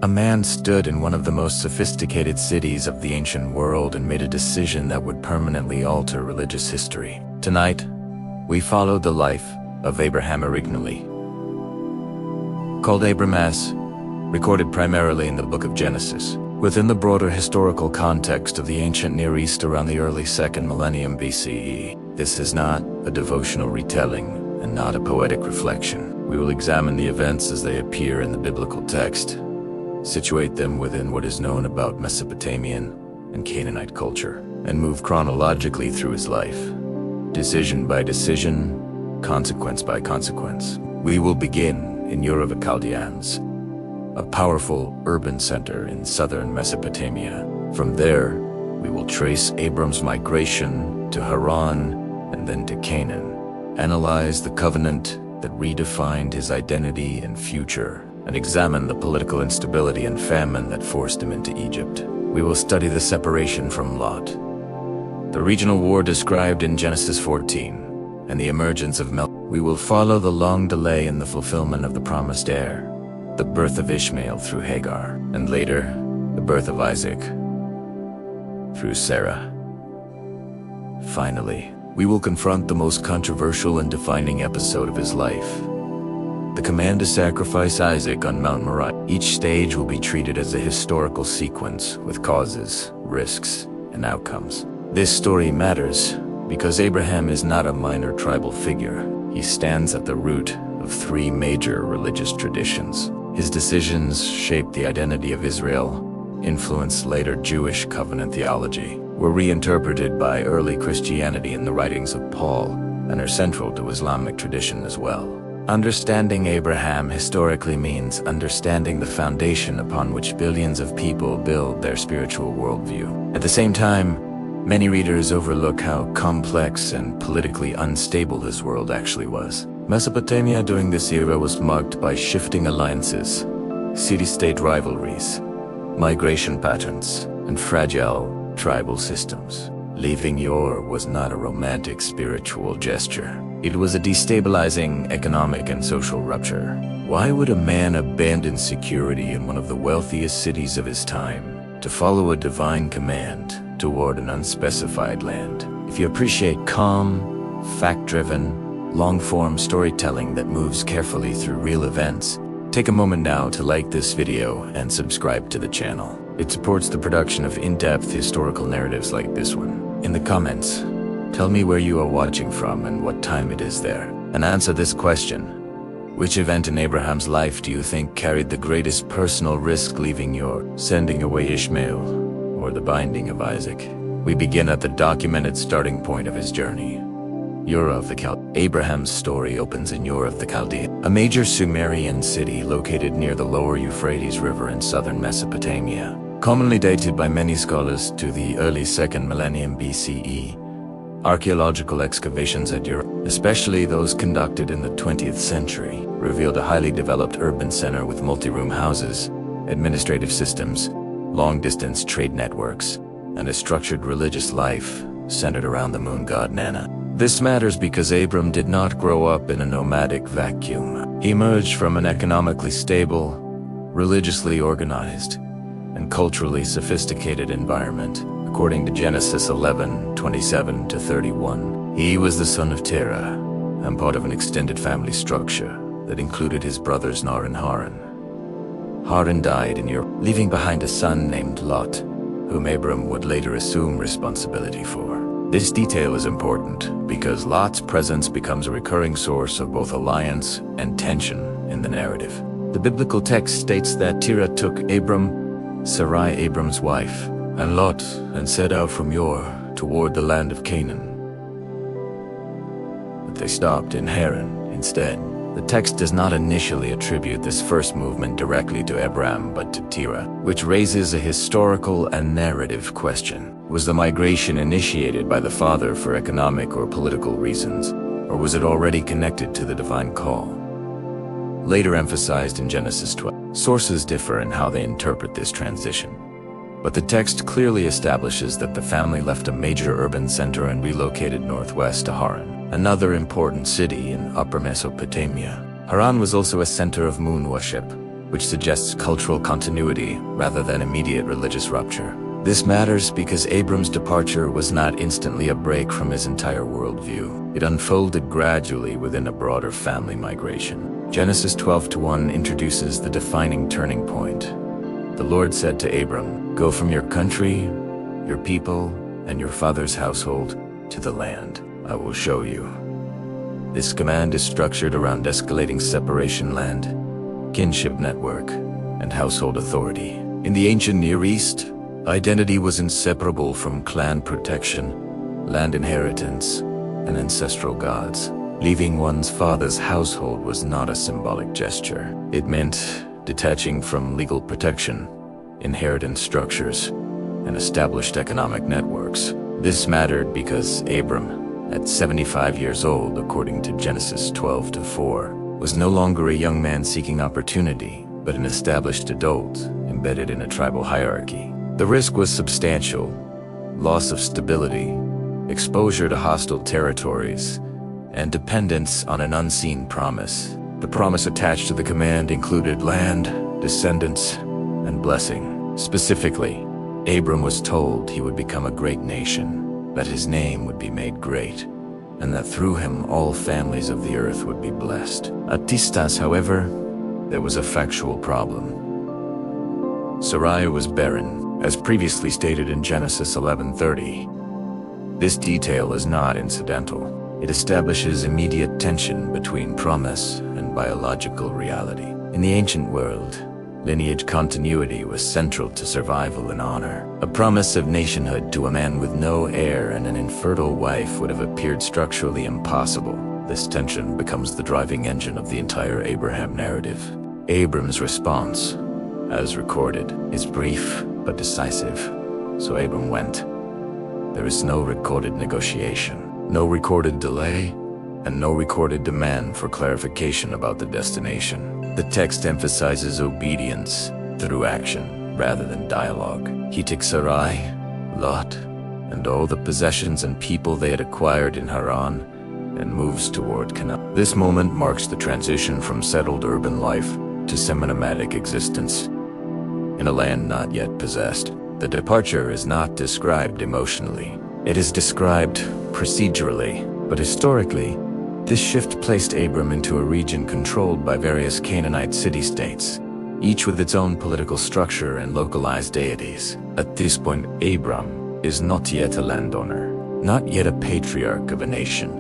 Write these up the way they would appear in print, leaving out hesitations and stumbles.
A man stood in one of the most sophisticated cities of the ancient world and made a decision that would permanently alter religious history. Tonight, we followed the life of Abraham originally called Abramas, recorded primarily in the book of Genesis, within the broader historical context of the ancient Near East around the early 2nd millennium BCE. This is not a devotional retelling and not a poetic reflection. We will examine the events as they appear in the biblical text, situate them within what is known about Mesopotamian and Canaanite culture, and move chronologically through his life, decision by decision, consequence by consequence. We will begin in Ur of the Chaldeans, a powerful urban center in southern Mesopotamia. From there, we will trace Abram's migration to Haran and then to Canaan, analyze the covenant that redefined his identity and future, and examine the political instability and famine that forced him into Egypt. We will study the separation from Lot, the regional war described in Genesis 14, and the emergence of We will follow the long delay in the fulfillment of the promised heir, the birth of Ishmael through Hagar, and later, the birth of Isaac through Sarah. Finally, we will confront the most controversial and defining episode of his life, the command to sacrifice Isaac on Mount Moriah. Each stage will be treated as a historical sequence with causes, risks, and outcomes. This story matters because Abraham is not a minor tribal figure. He stands at the root of 3 major religious traditions. His decisions shaped the identity of Israel, influenced later Jewish covenant theology, were reinterpreted by early Christianity in the writings of Paul, and are central to Islamic tradition as well. Understanding Abraham historically means understanding the foundation upon which billions of people build their spiritual worldview. At the same time, many readers overlook how complex and politically unstable his world actually was. Mesopotamia during this era was marked by shifting alliances, city-state rivalries, migration patterns, and fragile tribal systems. Leaving Ur was not a romantic spiritual gesture. It was a destabilizing economic and social rupture. Why would a man abandon security in one of the wealthiest cities of his time to follow a divine command toward an unspecified land? If you appreciate calm, fact-driven, long-form storytelling that moves carefully through real events, take a moment now to like this video and subscribe to the channel. It supports the production of in-depth historical narratives like this one. In the comments, tell me where you are watching from and what time it is there. And answer this question: which event in Abraham's life do you think carried the greatest personal risk, leaving Ur, sending away Ishmael, or the binding of Isaac? We begin at the documented starting point of his journey, Ur of the Chaldeans. Abraham's story opens in Ur of the Chaldeans, a major Sumerian city located near the lower Euphrates River in southern Mesopotamia. Commonly dated by many scholars to the early 2nd millennium BCE, archaeological excavations at Ur, especially those conducted in the 20th century, revealed a highly developed urban center with multi-room houses, administrative systems, long-distance trade networks, and a structured religious life centered around the moon god Nana. This matters because Abram did not grow up in a nomadic vacuum. He emerged from an economically stable, religiously organized, and culturally sophisticated environment. According to Genesis 11:27-31, he was the son of Terah and part of an extended family structure that included his brothers Nar and Haran. Haran died in Ur, leaving behind a son named Lot, whom Abram would later assume responsibility for. This detail is important because Lot's presence becomes a recurring source of both alliance and tension in the narrative. The biblical text states that Terah took Abram, Sarai Abram's wife, and Lot, and set out from Ur toward the land of Canaan. But they stopped in Haran instead. The text does not initially attribute this first movement directly to Abram but to Terah, which raises a historical and narrative question. Was the migration initiated by the father for economic or political reasons, or was it already connected to the divine call? Later emphasized in Genesis 12. Sources differ in how they interpret this transition, but the text clearly establishes that the family left a major urban center and relocated northwest to Haran, another important city in Upper Mesopotamia. Haran was also a center of moon worship, which suggests cultural continuity rather than immediate religious rupture. This matters because Abram's departure was not instantly a break from his entire worldview. It unfolded gradually within a broader family migration. Genesis 12:1 introduces the defining turning point. The Lord said to Abram, "Go from your country, your people, and your father's household to the land I will show you." This command is structured around escalating separation, land, kinship network, and household authority. In the ancient Near East, identity was inseparable from clan protection, land inheritance, and ancestral gods. Leaving one's father's household was not a symbolic gesture. It meant detaching from legal protection, inheritance structures, and established economic networks. This mattered because Abram, at 75 years old according to Genesis 12:4, was no longer a young man seeking opportunity, but an established adult embedded in a tribal hierarchy. The risk was substantial: loss of stability, exposure to hostile territories, and dependence on an unseen promise. The promise attached to the command included land, descendants, and blessing. Specifically, Abram was told he would become a great nation, that his name would be made great, and that through him all families of the earth would be blessed. At Tistas, however, there was a factual problem. Sarai was barren, as previously stated in Genesis 11:30. This detail is not incidental. It establishes immediate tension between promise and biological reality. In the ancient world, lineage continuity was central to survival and honor. A promise of nationhood to a man with no heir and an infertile wife would have appeared structurally impossible. This tension becomes the driving engine of the entire Abraham narrative. Abram's response, as recorded, is brief but decisive. So Abram went. There is no recorded negotiation, no recorded delay, and no recorded demand for clarification about the destination. The text emphasizes obedience through action rather than dialogue. He takes Sarai, Lot, and all the possessions and people they had acquired in Haran and moves toward Canaan. This moment marks the transition from settled urban life to semi-nomadic existence in a land not yet possessed. The departure is not described emotionally. It is described procedurally, but historically, this shift placed Abram into a region controlled by various Canaanite city-states, each with its own political structure and localized deities. At this point, Abram is not yet a landowner, not yet a patriarch of a nation,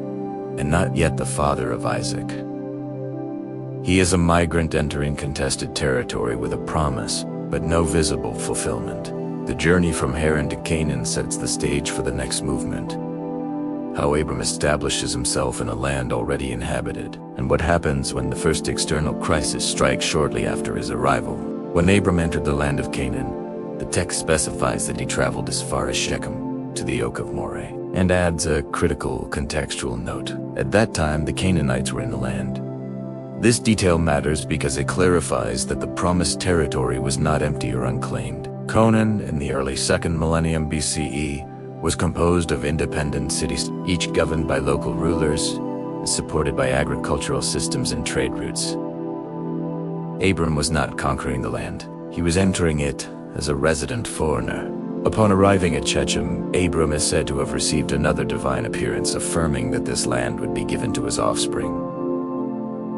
and not yet the father of Isaac. He is a migrant entering contested territory with a promise, but no visible fulfillment. The journey from Haran to Canaan sets the stage for the next movement. How Abram establishes himself in a land already inhabited, and what happens when the first external crisis strikes shortly after his arrival. When Abram entered the land of Canaan, the text specifies that he traveled as far as Shechem to the oak of Moreh, and adds a critical contextual note. At that time, the Canaanites were in the land. This detail matters because it clarifies that the promised territory was not empty or unclaimed. Canaan, in the early 2nd millennium BCE, was composed of independent cities, each governed by local rulers and supported by agricultural systems and trade routes. Abram was not conquering the land. He was entering it as a resident foreigner. Upon arriving at Shechem, Abram is said to have received another divine appearance affirming that this land would be given to his offspring.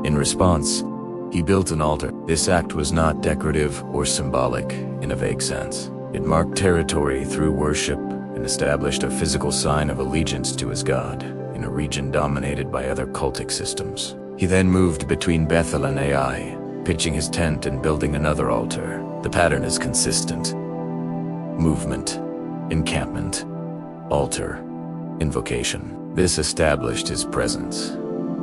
In response, he built an altar. This act was not decorative or symbolic in a vague sense. It marked territory through worship and established a physical sign of allegiance to his God in a region dominated by other cultic systems. He then moved between Bethel and Ai, pitching his tent and building another altar. The pattern is consistent: movement, encampment, altar, invocation. This established his presence,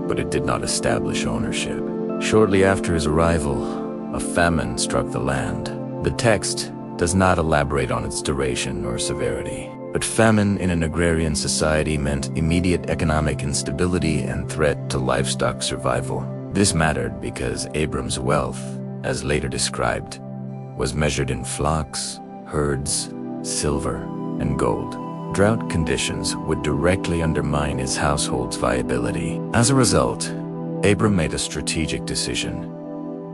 but it did not establish ownership. Shortly after his arrival, a famine struck the land. The text does not elaborate on its duration or severity, but famine in an agrarian society meant immediate economic instability and threat to livestock survival. This mattered because Abram's wealth, as later described, was measured in flocks, herds, silver, and gold. Drought conditions would directly undermine his household's viability. As a result, Abram made a strategic decision.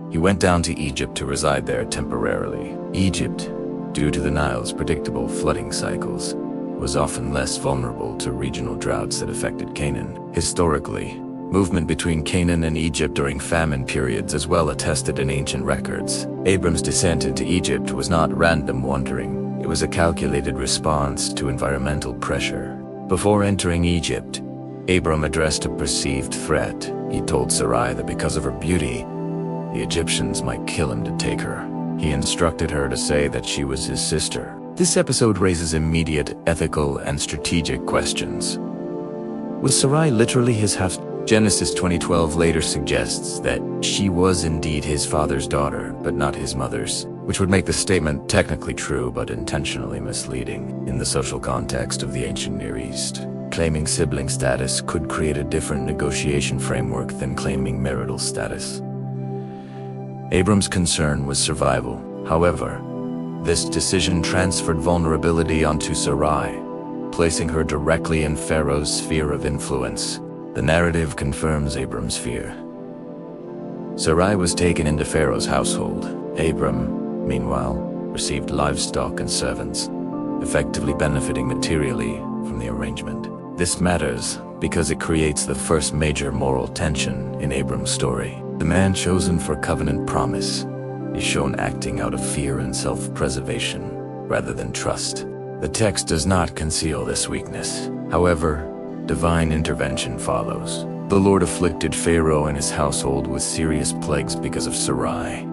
He went down to Egypt to reside there temporarily. Egypt, due to the Nile's predictable flooding cycles, was often less vulnerable to regional droughts that affected Canaan. Historically, movement between Canaan and Egypt during famine periods is well attested in ancient records. Abram's descent into Egypt was not random wandering. It was a calculated response to environmental pressure. Before entering Egypt, Abram addressed a perceived threat. He told Sarai that because of her beauty, the Egyptians might kill him to take her. He instructed her to say that she was his sister. This episode raises immediate ethical and strategic questions. Was Sarai literally his half? Genesis 20:12 later suggests that she was indeed his father's daughter, but not his mother's, which would make the statement technically true but intentionally misleading. In the social context of the ancient Near East, claiming sibling status could create a different negotiation framework than claiming marital status. Abram's concern was survival. However, this decision transferred vulnerability onto Sarai, placing her directly in Pharaoh's sphere of influence. The narrative confirms Abram's fear. Sarai was taken into Pharaoh's household. Abram, meanwhile, received livestock and servants, effectively benefiting materially from the arrangement. This matters because it creates the first major moral tension in Abram's story. The man chosen for covenant promise is shown acting out of fear and self-preservation rather than trust. The text does not conceal this weakness. However, divine intervention follows. The Lord afflicted Pharaoh and his household with serious plagues because of Sarai.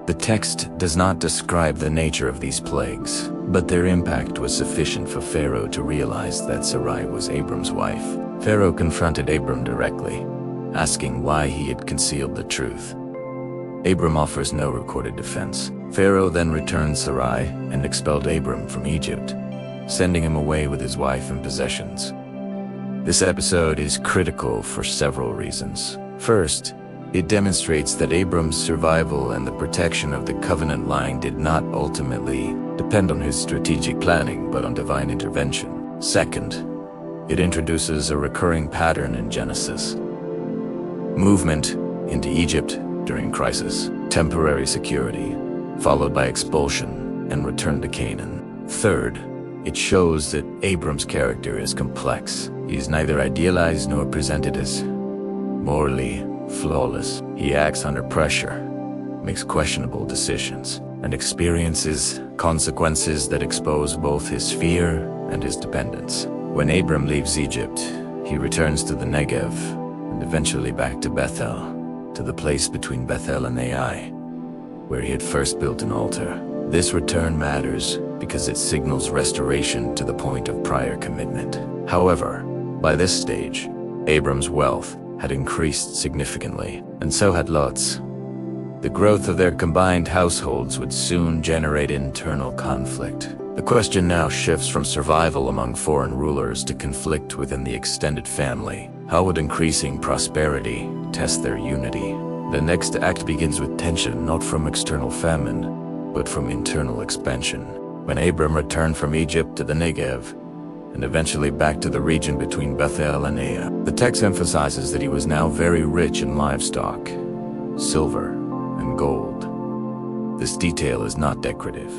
The text does not describe the nature of these plagues, but their impact was sufficient for Pharaoh to realize that Sarai was Abram's wife. Pharaoh confronted Abram directly, asking why he had concealed the truth. Abram offers no recorded defense. Pharaoh then returned Sarai and expelled Abram from Egypt, sending him away with his wife and possessions. This episode is critical for several reasons. First, it demonstrates that Abram's survival and the protection of the covenant line did not ultimately depend on his strategic planning, but on divine intervention. Second, it introduces a recurring pattern in Genesis. Movement into Egypt during crisis, temporary security, followed by expulsion and return to Canaan. Third, it shows that Abram's character is complex. He is neither idealized nor presented as morally flawless. He acts under pressure, makes questionable decisions, and experiences consequences that expose both his fear and his dependence. When Abram leaves Egypt, he returns to the Negev and eventually back to Bethel, to the place between Bethel and Ai, where he had first built an altar. This return matters because it signals restoration to the point of prior commitment. However, by this stage, Abram's wealth had increased significantly, and so had Lot's. The growth of their combined households would soon generate internal conflict. The question now shifts from survival among foreign rulers to conflict within the extended family. How would increasing prosperity test their unity? The next act begins with tension, not from external famine, but from internal expansion. When Abram returned from Egypt to the Negev, and eventually back to the region between Bethel and Ai, the text emphasizes that he was now very rich in livestock, silver, and gold. This detail is not decorative.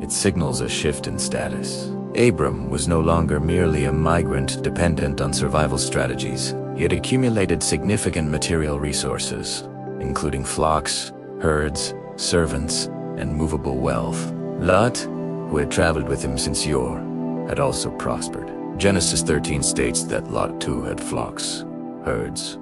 It signals a shift in status. Abram was no longer merely a migrant dependent on survival strategies. He had accumulated significant material resources, including flocks, herds, servants, and movable wealth. Lot, who had traveled with him since yore, had also prospered. Genesis 13 states that Lot too had flocks, herds,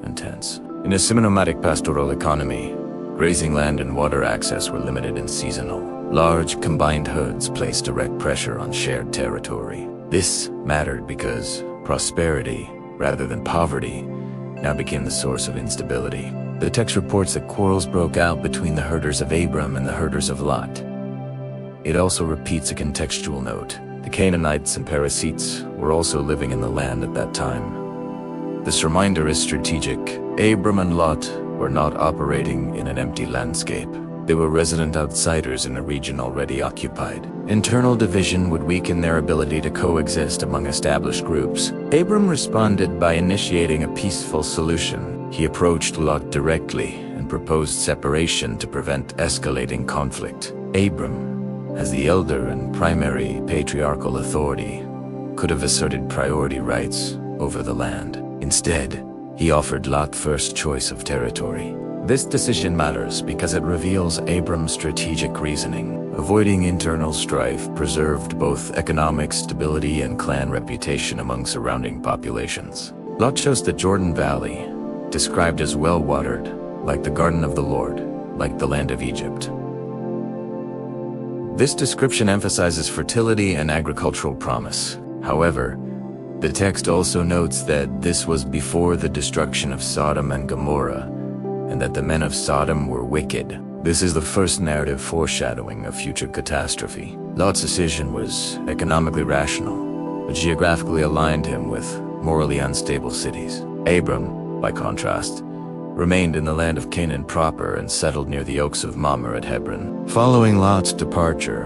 and tents. In a semi-nomadic pastoral economy, grazing land and water access were limited and seasonal. Large combined herds placed direct pressure on shared territory. This mattered because prosperity, rather than poverty, now became the source of instability. The text reports that quarrels broke out between the herders of Abram and the herders of Lot. It also repeats a contextual note. The Canaanites and Perizzites were also living in the land at that time. This reminder is strategic. Abram and Lot were not operating in an empty landscape. They were resident outsiders in a region already occupied. Internal division would weaken their ability to coexist among established groups. Abram responded by initiating a peaceful solution. He approached Lot directly and and proposed separation to prevent escalating conflict. Abram, as the elder and primary patriarchal authority, could have asserted priority rights over the land. Instead, he offered Lot first choice of territory. This decision matters because it reveals Abram's strategic reasoning. Avoiding internal strife preserved both economic stability and clan reputation among surrounding populations. Lot chose the Jordan Valley, described as well-watered, like the Garden of the Lord, like the land of Egypt. This description emphasizes fertility and agricultural promise. However, the text also notes that this was before the destruction of Sodom and Gomorrah, and that the men of Sodom were wicked. This is the first narrative foreshadowing a future catastrophe. Lot's decision was economically rational, but geographically aligned him with morally unstable cities. Abram, by contrast, remained in the land of Canaan proper and settled near the oaks of Mamre at Hebron. Following Lot's departure,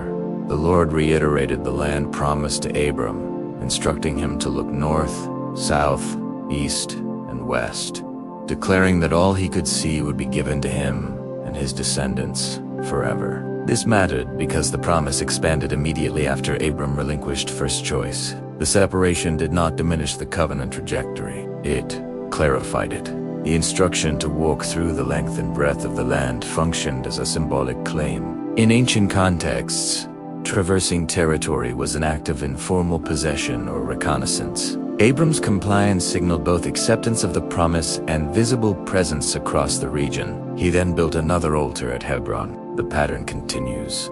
the Lord reiterated the land promised to Abram, instructing him to look north, south, east, and west, declaring that all he could see would be given to him and his descendants forever. This mattered because the promise expanded immediately after Abram relinquished first choice. The separation did not diminish the covenant trajectory. It clarified it. The instruction to walk through the length and breadth of the land functioned as a symbolic claim. In ancient contexts, traversing territory was an act of informal possession or reconnaissance. Abram's compliance signaled both acceptance of the promise and visible presence across the region. He then built another altar at Hebron. The pattern continues.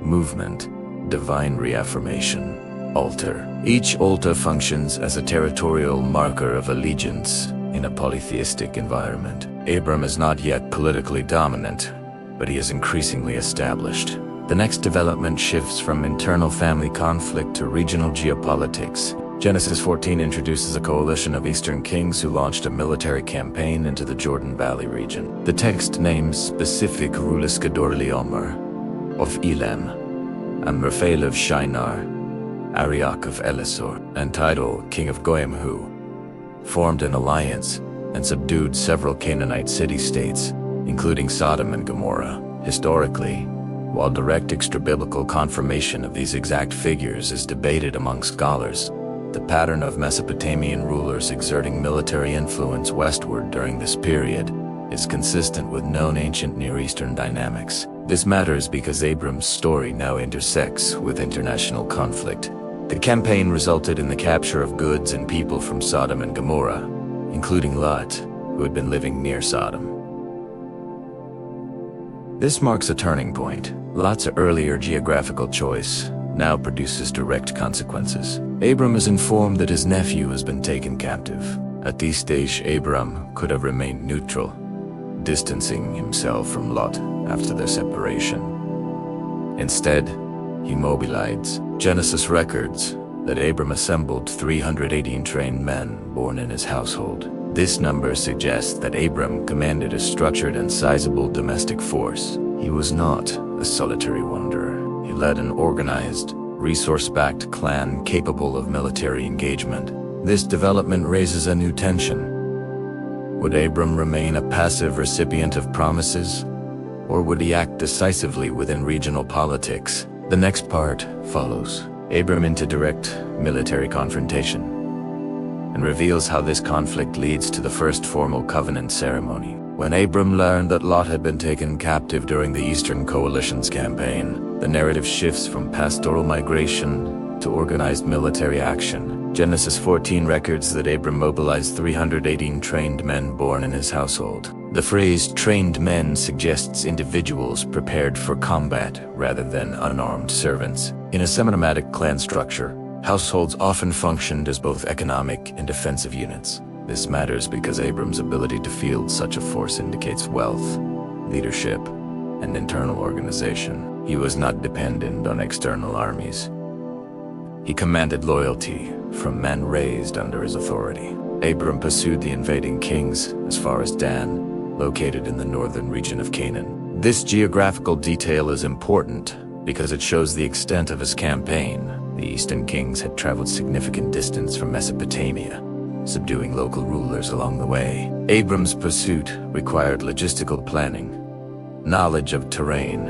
Movement, divine reaffirmation, altar. Each altar functions as a territorial marker of allegiance in a polytheistic environment. Abram is not yet politically dominant, but he is increasingly established. The next development shifts from internal family conflict to regional geopolitics. Genesis 14 introduces a coalition of eastern kings who launched a military campaign into the Jordan Valley region. The text names specific rulers Kedorlaomer of Elam, Amraphel of Shinar, Arioch of Elisor, and Tidal, king of Goyim, who formed an alliance and subdued several Canaanite city-states, including Sodom and Gomorrah. Historically, while direct extra-biblical confirmation of these exact figures is debated among scholars, the pattern of Mesopotamian rulers exerting military influence westward during this period is consistent with known ancient Near Eastern dynamics. This matters because Abram's story now intersects with international conflict. The campaign resulted in the capture of goods and people from Sodom and Gomorrah, including Lot, who had been living near Sodom. This marks a turning point. Lot's earlier geographical choice now produces direct consequences. Abram is informed that his nephew has been taken captive. At this stage, Abram could have remained neutral, distancing himself from Lot after their separation. Instead, he mobilized. Genesis records that Abram assembled 318 trained men born in his household. This number suggests that Abram commanded a structured and sizable domestic force. He was not a solitary wanderer. He led an organized, resource-backed clan capable of military engagement. This development raises a new tension. Would Abram remain a passive recipient of promises, or would he act decisively within regional politics? The next part follows. Abram into direct military confrontation, and reveals how this conflict leads to the first formal covenant ceremony. When Abram learned that Lot had been taken captive during the Eastern Coalition's campaign, the narrative shifts from pastoral migration to organized military action. Genesis 14 records that Abram mobilized 318 trained men born in his household. The phrase trained men suggests individuals prepared for combat rather than unarmed servants. In a Semitic clan structure, households often functioned as both economic and defensive units. This matters because Abram's ability to field such a force indicates wealth, leadership, and internal organization. He was not dependent on external armies. He commanded loyalty from men raised under his authority. Abram pursued the invading kings as far as Dan, located in the northern region of Canaan. This geographical detail is important because it shows the extent of his campaign. The eastern kings had traveled significant distance from Mesopotamia, subduing local rulers along the way. Abram's pursuit required logistical planning, knowledge of terrain,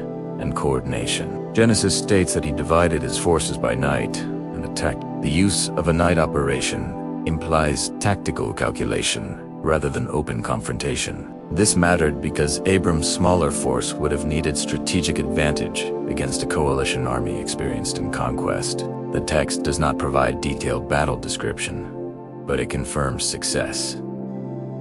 and coordination. Genesis states that he divided his forces by night and attacked. The use of a night operation implies tactical calculation rather than open confrontation. This mattered because Abram's smaller force would have needed strategic advantage against a coalition army experienced in conquest. The text does not provide detailed battle description, but it confirms success.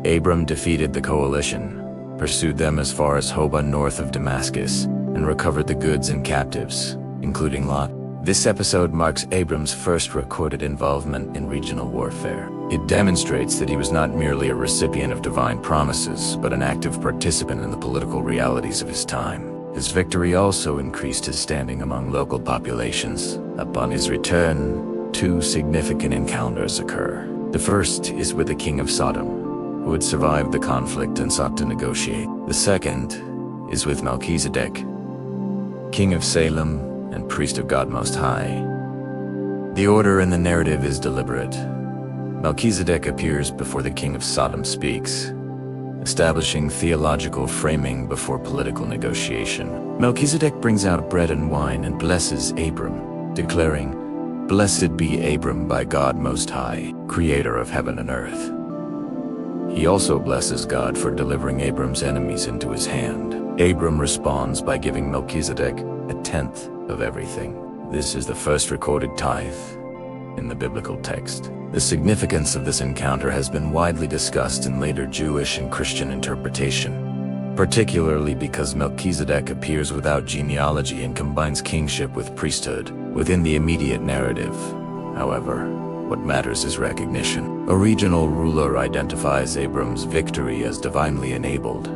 Abram defeated the coalition, pursued them as far as Hobah north of Damascus, and recovered the goods and captives, including Lot. This episode marks Abram's first recorded involvement in regional warfare. It demonstrates that he was not merely a recipient of divine promises, but an active participant in the political realities of his time. His victory also increased his standing among local populations. Upon his return, two significant encounters occur. The first is with the king of Sodom, who had survived the conflict and sought to negotiate. The second is with Melchizedek, king of Salem and priest of God Most High. The order in the narrative is deliberate. Melchizedek appears before the king of Sodom speaks, establishing theological framing before political negotiation. Melchizedek brings out bread and wine and blesses Abram, declaring, "Blessed be Abram by God Most High, creator of heaven and earth." He also blesses God for delivering Abram's enemies into his hand. Abram responds by giving Melchizedek a tenth of everything. This is the first recorded tithe in the biblical text. The significance of this encounter has been widely discussed in later Jewish and Christian interpretation, particularly because Melchizedek appears without genealogy and combines kingship with priesthood within the immediate narrative. However, what matters is recognition. A regional ruler identifies Abram's victory as divinely enabled,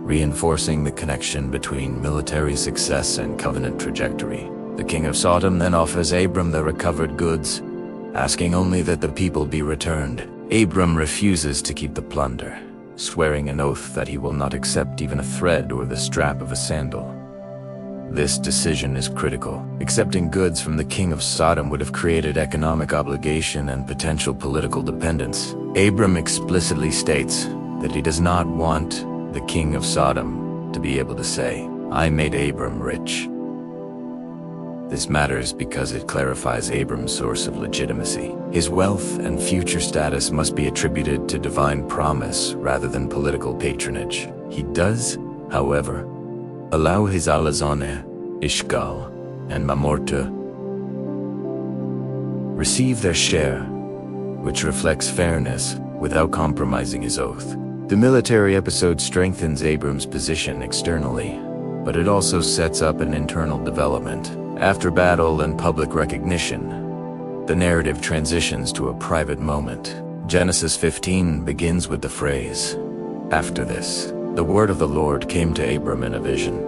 reinforcing the connection between military success and covenant trajectory. The king of Sodom then offers Abram the recovered goods, asking only that the people be returned. Abram refuses to keep the plunder, swearing an oath that he will not accept even a thread or the strap of a sandal. This decision is critical. Accepting goods from the king of Sodom would have created economic obligation and potential political dependence. Abram explicitly states that he does not want the king of Sodom to be able to say, "I made Abram rich." This matters because it clarifies Abram's source of legitimacy. His wealth and future status must be attributed to divine promise rather than political patronage. He does, however, allow his alazane, Ishgal, and Mamor to receive their share, which reflects fairness without compromising his oath. The military episode strengthens Abram's position externally, but it also sets up an internal development. After battle and public recognition, the narrative transitions to a private moment. Genesis 15 begins with the phrase, "After this, the word of the Lord came to Abram in a vision."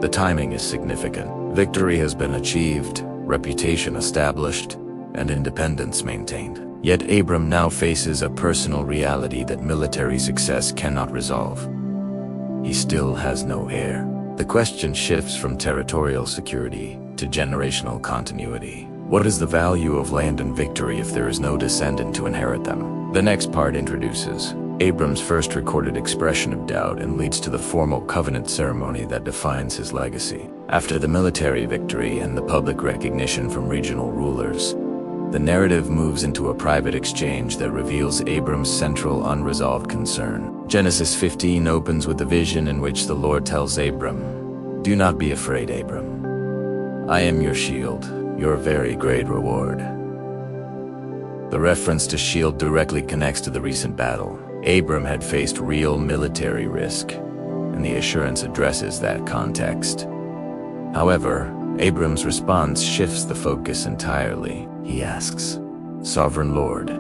The timing is significant. Victory has been achieved, reputation established, and independence maintained. Yet Abram now faces a personal reality that military success cannot resolve. He still has no heir. The question shifts from territorial security to generational continuity. What is the value of land and victory if there is no descendant to inherit them? The next part introduces Abram's first recorded expression of doubt and leads to the formal covenant ceremony that defines his legacy. After the military victory and the public recognition from regional rulers, the narrative moves into a private exchange that reveals Abram's central unresolved concern. Genesis 15 opens with a vision in which the Lord tells Abram, "Do not be afraid, Abram. I am your shield, your very great reward." The reference to shield directly connects to the recent battle. Abram had faced real military risk, and the assurance addresses that context. However, Abram's response shifts the focus entirely. He asks, "Sovereign Lord,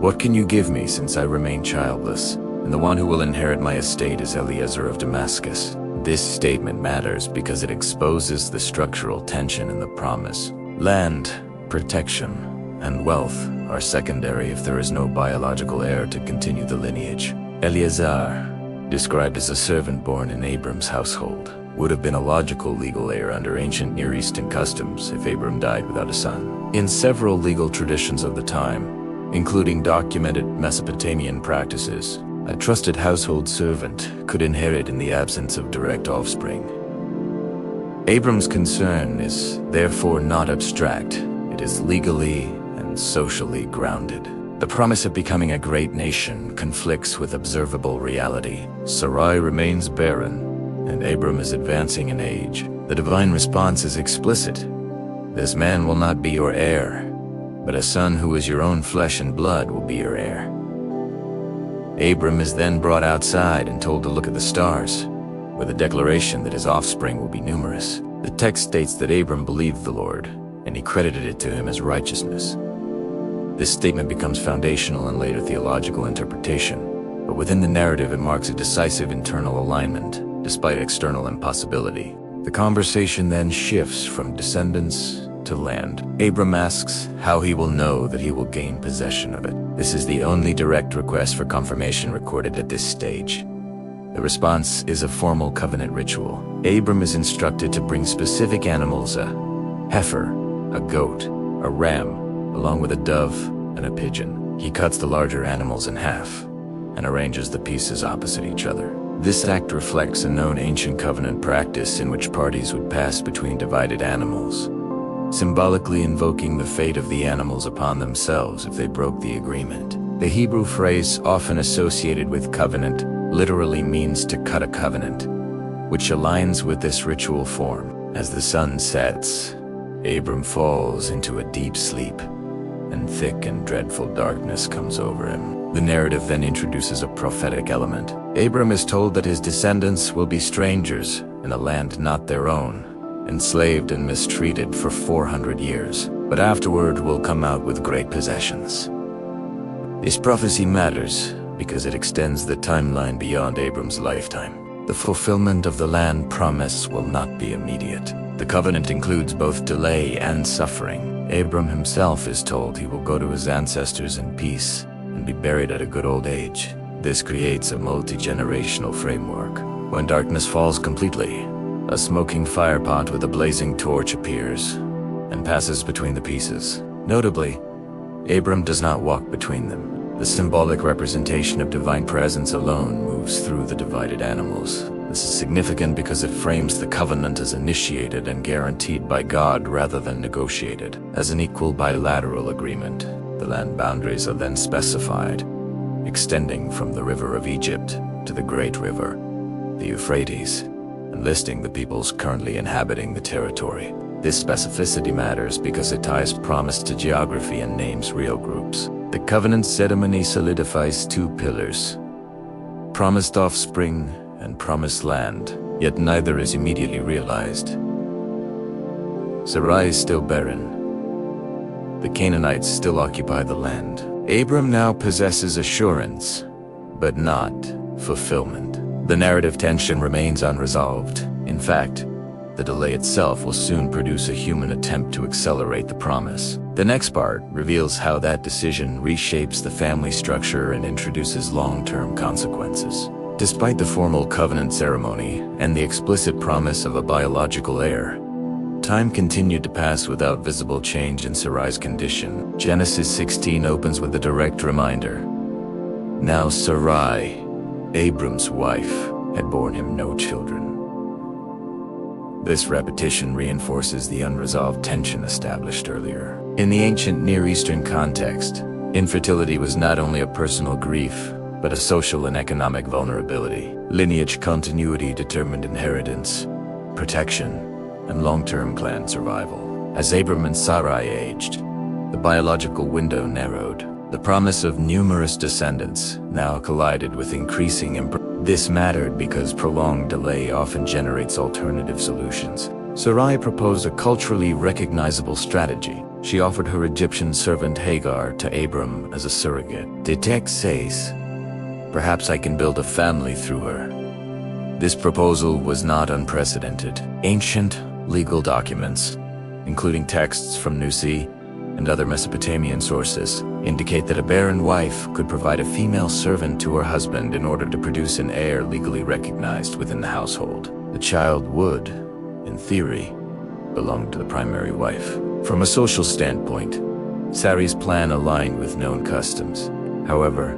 what can you give me since I remain childless, and the one who will inherit my estate is Eliezer of Damascus?" This statement matters because it exposes the structural tension in the promise. Land, protection, and wealth are secondary if there is no biological heir to continue the lineage. Eliezer, described as a servant born in Abram's household, would have been a logical legal heir under ancient Near Eastern customs if Abram died without a son. In several legal traditions of the time, including documented Mesopotamian practices. A trusted household servant could inherit in the absence of direct offspring. Abram's concern is therefore not abstract. It is legally and socially grounded. The promise of becoming a great nation conflicts with observable reality. Sarai remains barren, and Abram is advancing in age. The divine response is explicit. This man will not be your heir, but a son who is your own flesh and blood will be your heir. Abram is then brought outside and told to look at the stars, with a declaration that his offspring will be numerous. The text states that Abram believed the Lord, and he credited it to him as righteousness. This statement becomes foundational in later theological interpretation, but within the narrative it marks a decisive internal alignment, despite external impossibility. The conversation then shifts from descendants to land. Abram asks how he will know that he will gain possession of it. This is the only direct request for confirmation recorded at this stage. The response is a formal covenant ritual. Abram is instructed to bring specific animals: a heifer, a goat, a ram, along with a dove and a pigeon. He cuts the larger animals in half and arranges the pieces opposite each other. This act reflects a known ancient covenant practice in which parties would pass between divided animals, symbolically invoking the fate of the animals upon themselves if they broke the agreement. The Hebrew phrase often associated with covenant literally means to cut a covenant, which aligns with this ritual form. As the sun sets, Abram falls into a deep sleep, and thick and dreadful darkness comes over him. The narrative then introduces a prophetic element. Abram is told that his descendants will be strangers in a land not their own, enslaved and mistreated for 400 years, but afterward will come out with great possessions. This prophecy matters because it extends the timeline beyond Abram's lifetime. The fulfillment of the land promise will not be immediate. The covenant includes both delay and suffering. Abram himself is told he will go to his ancestors in peace and be buried at a good old age. This creates a multi-generational framework. When darkness falls completely, a smoking firepot with a blazing torch appears and passes between the pieces. Notably, Abram does not walk between them. The symbolic representation of divine presence alone moves through the divided animals. This is significant because it frames the covenant as initiated and guaranteed by God rather than negotiated. As an equal bilateral agreement, the land boundaries are then specified, extending from the river of Egypt to the Great River, the Euphrates, and listing the peoples currently inhabiting the territory. This specificity matters because it ties promise to geography and names real groups. The covenant ceremony solidifies two pillars: promised offspring and promised land, yet neither is immediately realized. Sarai is still barren. The Canaanites still occupy the land. Abram now possesses assurance, but not fulfillment. The narrative tension remains unresolved. In fact, the delay itself will soon produce a human attempt to accelerate the promise. The next part reveals how that decision reshapes the family structure and introduces long-term consequences. Despite the formal covenant ceremony and the explicit promise of a biological heir, time continued to pass without visible change in Sarai's condition. Genesis 16 opens with a direct reminder. Now Sarai, Abram's wife, had borne him no children. This repetition reinforces the unresolved tension established earlier. In the ancient Near Eastern context, infertility was not only a personal grief, but a social and economic vulnerability. Lineage continuity determined inheritance, protection, and long-term clan survival. As Abram and Sarai aged, the biological window narrowed. The promise of numerous descendants now collided with increasing This mattered because prolonged delay often generates alternative solutions. Sarai proposed a culturally recognizable strategy. She offered her Egyptian servant Hagar to Abram as a surrogate. The text says, "Perhaps I can build a family through her." This proposal was not unprecedented. Ancient legal documents, including texts from Nusi and other Mesopotamian sources, indicate that a barren wife could provide a female servant to her husband in order to produce an heir legally recognized within the household. The child would, in theory, belong to the primary wife. From a social standpoint, Sarai's plan aligned with known customs. However,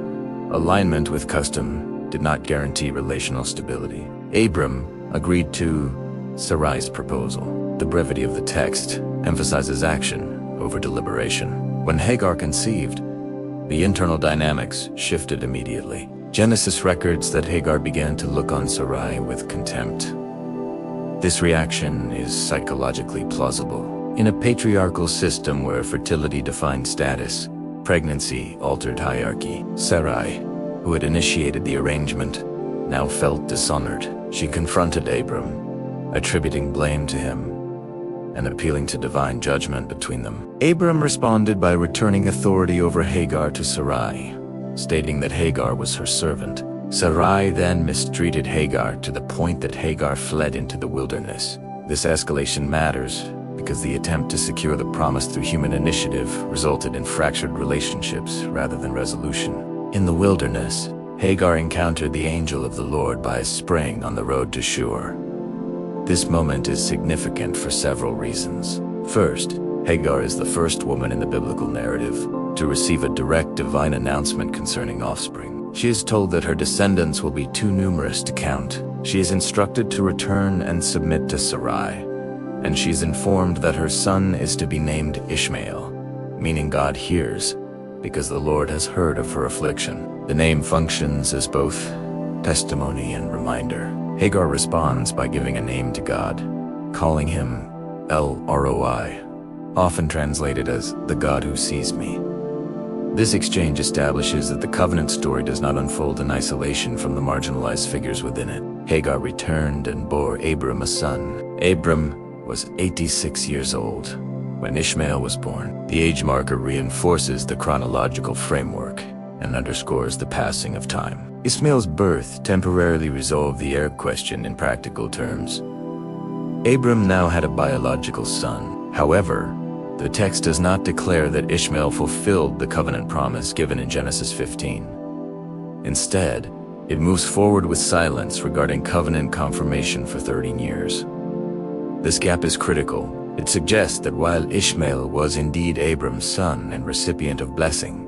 alignment with custom did not guarantee relational stability. Abram agreed to Sarai's proposal. The brevity of the text emphasizes action over deliberation. When Hagar conceived, the internal dynamics shifted immediately. Genesis records that Hagar began to look on Sarai with contempt. This reaction is psychologically plausible. In a patriarchal system where fertility defined status, pregnancy altered hierarchy, Sarai, who had initiated the arrangement, now felt dishonored. She confronted Abram, attributing blame to him and appealing to divine judgment between them. Abram responded by returning authority over Hagar to Sarai, stating that Hagar was her servant. Sarai then mistreated Hagar to the point that Hagar fled into the wilderness. This escalation matters because the attempt to secure the promise through human initiative resulted in fractured relationships rather than resolution. In the wilderness, Hagar encountered the angel of the Lord by a spring on the road to Shur. This moment is significant for several reasons. First, Hagar is the first woman in the biblical narrative to receive a direct divine announcement concerning offspring. She is told that her descendants will be too numerous to count. She is instructed to return and submit to Sarai, and she is informed that her son is to be named Ishmael, meaning God hears, because the Lord has heard of her affliction. The name functions as both testimony and reminder. Hagar responds by giving a name to God, calling him El Roi, often translated as the God who sees me. This exchange establishes that the covenant story does not unfold in isolation from the marginalized figures within it. Hagar returned and bore Abram a son. Abram was 86 years old when Ishmael was born. The age marker reinforces the chronological framework and underscores the passing of time. Ishmael's birth temporarily resolved the heir question in practical terms. Abram now had a biological son. However, the text does not declare that Ishmael fulfilled the covenant promise given in Genesis 15. Instead, it moves forward with silence regarding covenant confirmation for 13 years. This gap is critical. It suggests that while Ishmael was indeed Abram's son and recipient of blessing,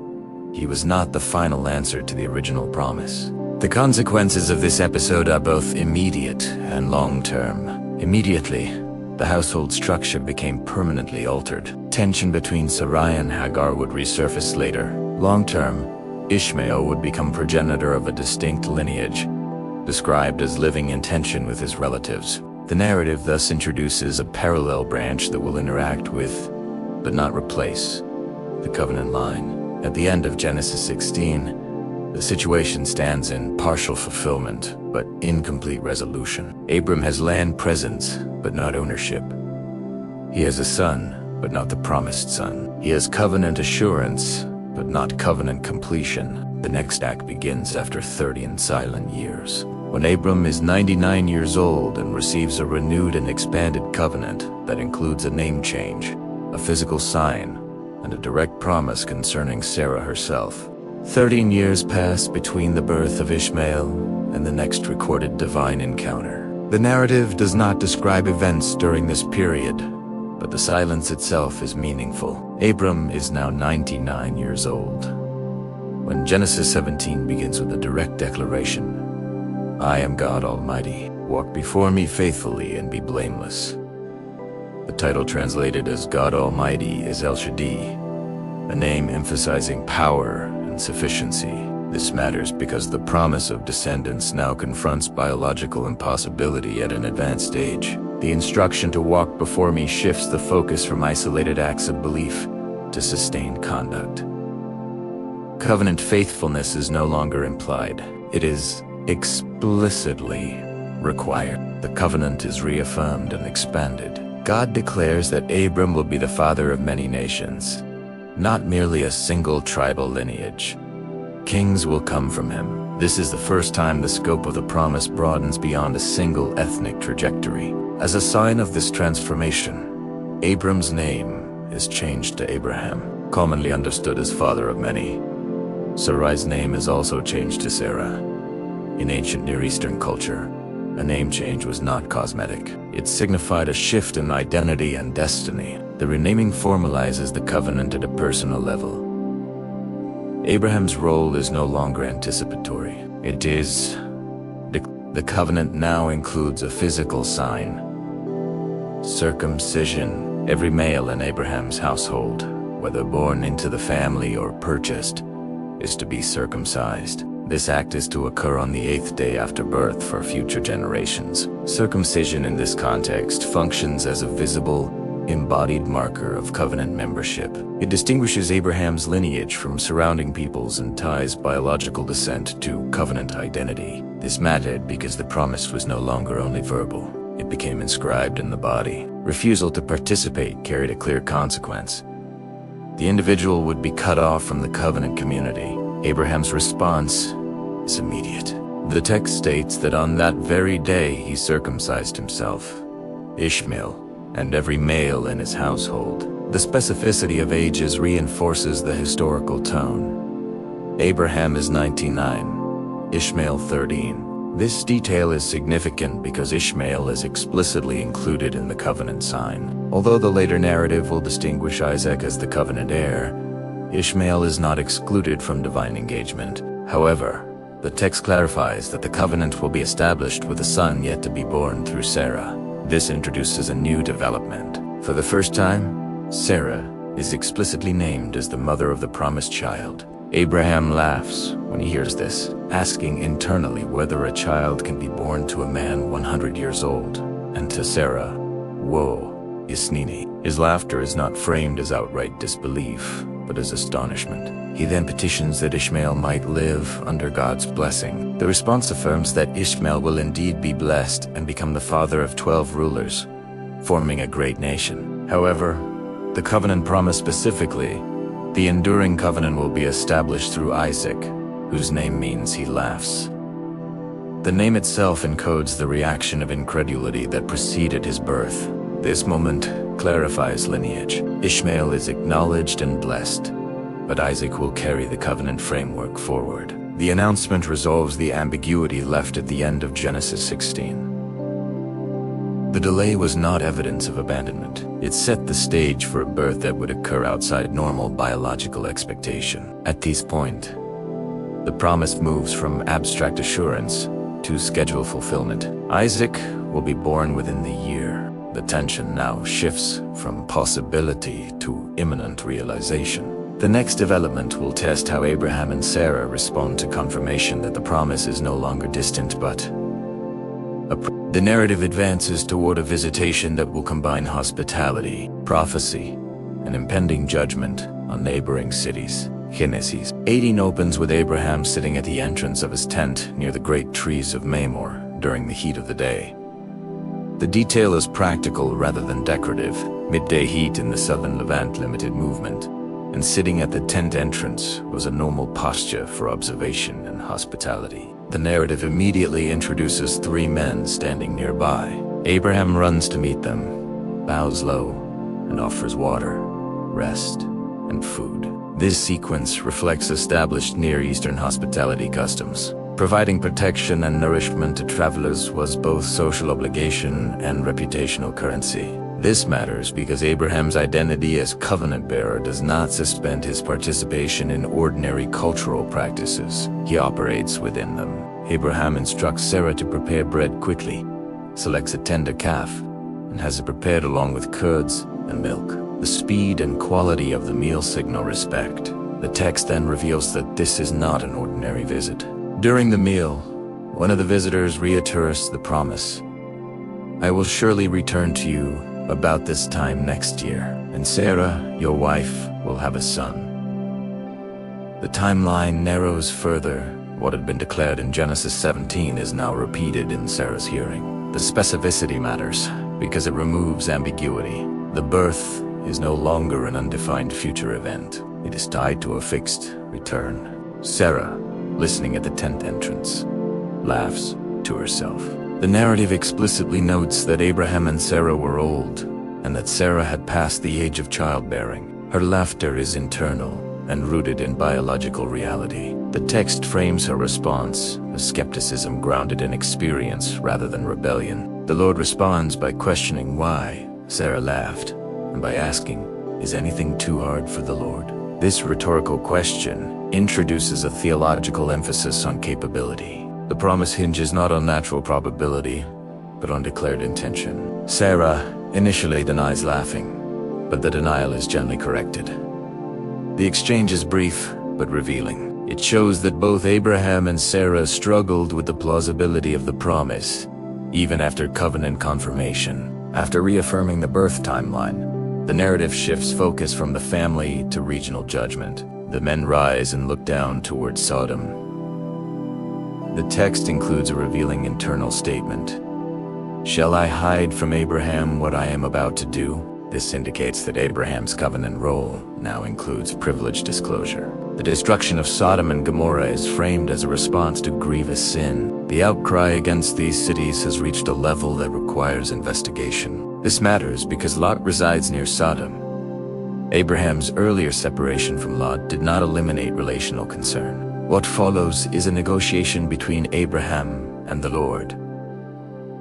he was not the final answer to the original promise. The consequences of this episode are both immediate and long-term. Immediately, the household structure became permanently altered. Tension between Sarai and Hagar would resurface later. Long-term, Ishmael would become progenitor of a distinct lineage, described as living in tension with his relatives. The narrative thus introduces a parallel branch that will interact with, but not replace, the covenant line. At the end of Genesis 16, the situation stands in partial fulfillment, but incomplete resolution. Abram has land presence, but not ownership. He has a son, but not the promised son. He has covenant assurance, but not covenant completion. The next act begins after 30 silent years. When Abram is 99 years old and receives a renewed and expanded covenant that includes a name change, a physical sign, and a direct promise concerning Sarah herself. 13 years pass between the birth of Ishmael and the next recorded divine encounter. The narrative does not describe events during this period, but the silence itself is meaningful. Abram is now 99 years old, when Genesis 17 begins with a direct declaration, "I am God Almighty. Walk before me faithfully and be blameless." The title translated as God Almighty is El Shaddai, a name emphasizing power and sufficiency. This matters because the promise of descendants now confronts biological impossibility at an advanced stage. The instruction to walk before me shifts the focus from isolated acts of belief to sustained conduct. Covenant faithfulness is no longer implied. It is explicitly required. The covenant is reaffirmed and expanded. God declares that Abram will be the father of many nations, not merely a single tribal lineage. Kings will come from him. This is the first time the scope of the promise broadens beyond a single ethnic trajectory. As a sign of this transformation, Abram's name is changed to Abraham, commonly understood as father of many. Sarai's name is also changed to Sarah. In ancient Near Eastern culture, a name change was not cosmetic. It signified a shift in identity and destiny. The renaming formalizes the covenant at a personal level. Abraham's role is no longer anticipatory. It is. The covenant now includes a physical sign. Circumcision. Every male in Abraham's household, whether born into the family or purchased, is to be circumcised. This act is to occur on the 8th day after birth for future generations. Circumcision in this context functions as a visible, embodied marker of covenant membership. It distinguishes Abraham's lineage from surrounding peoples and ties biological descent to covenant identity. This mattered because the promise was no longer only verbal. It became inscribed in the body. Refusal to participate carried a clear consequence. The individual would be cut off from the covenant community. Abraham's response is immediate. The text states that on that very day he circumcised himself, Ishmael, and every male in his household. The specificity of ages reinforces the historical tone. Abraham is 99, Ishmael 13. This detail is significant because Ishmael is explicitly included in the covenant sign. Although the later narrative will distinguish Isaac as the covenant heir, Ishmael is not excluded from divine engagement. However, the text clarifies that the covenant will be established with a son yet to be born through Sarah. This introduces a new development. For the first time, Sarah is explicitly named as the mother of the promised child. Abraham laughs when he hears this, asking internally whether a child can be born to a man 100 years old, and to Sarah, "Woe, Isnini." His laughter is not framed as outright disbelief, but as astonishment. He then petitions that Ishmael might live under God's blessing. The response affirms that Ishmael will indeed be blessed and become the father of 12 rulers, forming a great nation. However, the covenant promised specifically, the enduring covenant will be established through Isaac, whose name means he laughs. The name itself encodes the reaction of incredulity that preceded his birth. This moment clarifies lineage. Ishmael is acknowledged and blessed, but Isaac will carry the covenant framework forward. The announcement resolves the ambiguity left at the end of Genesis 16. The delay was not evidence of abandonment. It set the stage for a birth that would occur outside normal biological expectation. At this point, the promise moves from abstract assurance to scheduled fulfillment. Isaac will be born within the year. The tension now shifts from possibility to imminent realization. The next development will test how Abraham and Sarah respond to confirmation that the promise is no longer distant but the narrative advances toward a visitation that will combine hospitality, prophecy, and impending judgment on neighboring cities. Genesis 18 opens with Abraham sitting at the entrance of his tent near the great trees of Mamre during the heat of the day. The detail is practical rather than decorative. Midday heat in the southern Levant limited movement, and sitting at the tent entrance was a normal posture for observation and hospitality. The narrative immediately introduces 3 men standing nearby. Abraham runs to meet them, bows low, and offers water, rest, and food. This sequence reflects established Near Eastern hospitality customs. Providing protection and nourishment to travelers was both social obligation and reputational currency. This matters because Abraham's identity as covenant-bearer does not suspend his participation in ordinary cultural practices. He operates within them. Abraham instructs Sarah to prepare bread quickly, selects a tender calf, and has it prepared along with curds and milk. The speed and quality of the meal signal respect. The text then reveals that this is not an ordinary visit. During the meal, one of the visitors reiterates the promise. "I will surely return to you about this time next year, and Sarah, your wife, will have a son." The timeline narrows further. What had been declared in Genesis 17 is now repeated in Sarah's hearing. The specificity matters because it removes ambiguity. The birth is no longer an undefined future event. It is tied to a fixed return. Sarah, listening at the tent entrance, laughs to herself. The narrative explicitly notes that Abraham and Sarah were old, and that Sarah had passed the age of childbearing. Her laughter is internal and rooted in biological reality. The text frames her response as skepticism grounded in experience rather than rebellion. The Lord responds by questioning why. Sarah laughed, and by asking, "Is anything too hard for the Lord?" This rhetorical question introduces a theological emphasis on capability. The promise hinges not on natural probability, but on declared intention. Sarah initially denies laughing, but the denial is gently corrected. The exchange is brief, but revealing. It shows that both Abraham and Sarah struggled with the plausibility of the promise, even after covenant confirmation. After reaffirming the birth timeline, the narrative shifts focus from the family to regional judgment. The men rise and look down towards Sodom. The text includes a revealing internal statement. "Shall I hide from Abraham what I am about to do?" This indicates that Abraham's covenant role now includes privileged disclosure. The destruction of Sodom and Gomorrah is framed as a response to grievous sin. The outcry against these cities has reached a level that requires investigation. This matters because Lot resides near Sodom. Abraham's earlier separation from Lot did not eliminate relational concern. What follows is a negotiation between Abraham and the Lord.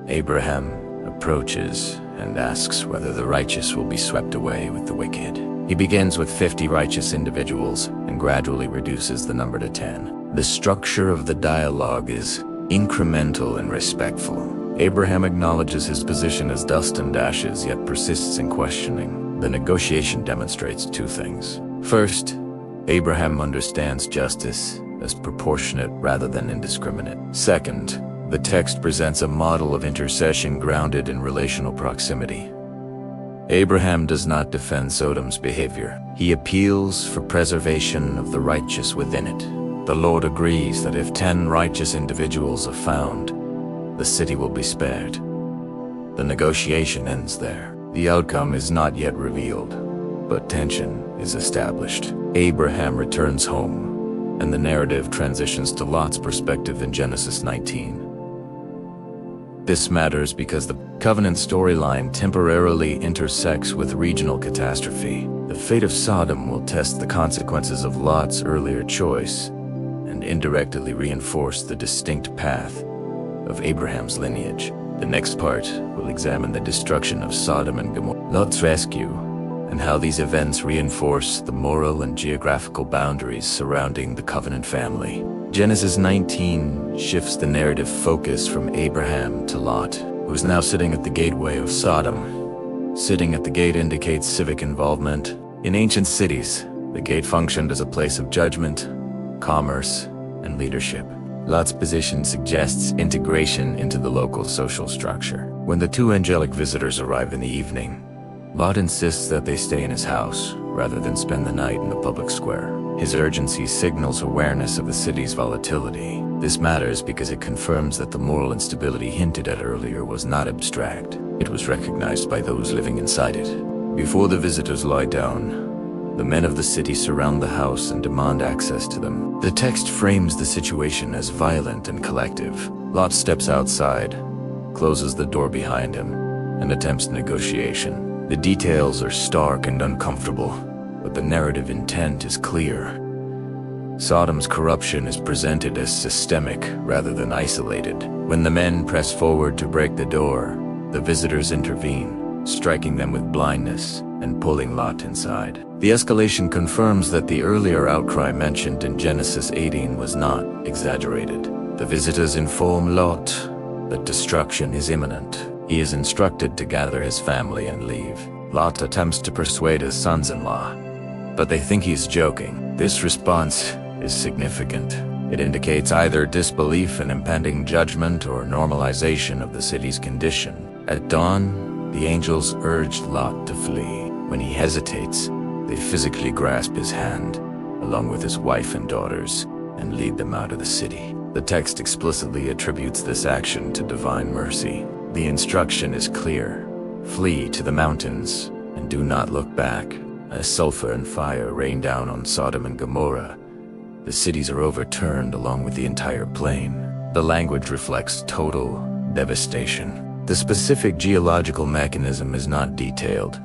Abraham approaches and asks whether the righteous will be swept away with the wicked. He begins with 50 righteous individuals and gradually reduces the number to 10. The structure of the dialogue is incremental and respectful. Abraham acknowledges his position as dust and ashes, yet persists in questioning. The negotiation demonstrates two things. First, Abraham understands justice as proportionate rather than indiscriminate. Second, the text presents a model of intercession grounded in relational proximity. Abraham does not defend Sodom's behavior. He appeals for preservation of the righteous within it. The Lord agrees that if 10 righteous individuals are found, the city will be spared. The negotiation ends there. The outcome is not yet revealed, but tension is established. Abraham returns home, and the narrative transitions to Lot's perspective in Genesis 19. This matters because the covenant storyline temporarily intersects with regional catastrophe. The fate of Sodom will test the consequences of Lot's earlier choice and indirectly reinforce the distinct path of Abraham's lineage. The next part will examine the destruction of Sodom and Gomorrah, Lot's rescue, and how these events reinforce the moral and geographical boundaries surrounding the covenant family. Genesis 19 shifts the narrative focus from Abraham to Lot, who is now sitting at the gateway of Sodom. Sitting at the gate indicates civic involvement. In ancient cities, the gate functioned as a place of judgment, commerce, and leadership. Lot's position suggests integration into the local social structure. When the two angelic visitors arrive in the evening, Lot insists that they stay in his house rather than spend the night in the public square. His urgency signals awareness of the city's volatility. This matters because it confirms that the moral instability hinted at earlier was not abstract. It was recognized by those living inside it. Before the visitors lie down, the men of the city surround the house and demand access to them. The text frames the situation as violent and collective. Lot steps outside, closes the door behind him, and attempts negotiation. The details are stark and uncomfortable, but the narrative intent is clear. Sodom's corruption is presented as systemic rather than isolated. When the men press forward to break the door, the visitors intervene, striking them with blindness and pulling Lot inside. The escalation confirms that the earlier outcry mentioned in Genesis 18 was not exaggerated. The visitors inform Lot that destruction is imminent. He is instructed to gather his family and leave. Lot attempts to persuade his sons-in-law, but they think he's joking. This response is significant. It indicates either disbelief in impending judgment or normalization of the city's condition. At dawn, the angels urged Lot to flee. When he hesitates, they physically grasp his hand, along with his wife and daughters, and lead them out of the city. The text explicitly attributes this action to divine mercy. The instruction is clear: flee to the mountains and do not look back. As sulfur and fire rain down on Sodom and Gomorrah, the cities are overturned along with the entire plain. The language reflects total devastation. The specific geological mechanism is not detailed,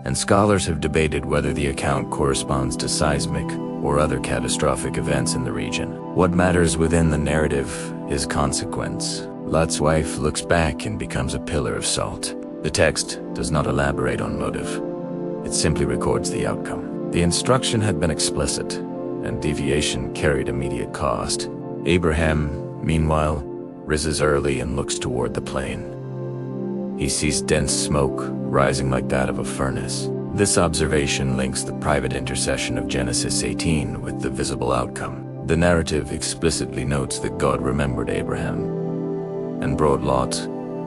and scholars have debated whether the account corresponds to seismic or other catastrophic events in the region. What matters within the narrative is consequence. Lot's wife looks back and becomes a pillar of salt. The text does not elaborate on motive. It simply records the outcome. The instruction had been explicit, and deviation carried immediate cost. Abraham, meanwhile, rises early and looks toward the plain. He sees dense smoke rising like that of a furnace. This observation links the private intercession of Genesis 18 with the visible outcome. The narrative explicitly notes that God remembered Abraham and brought Lot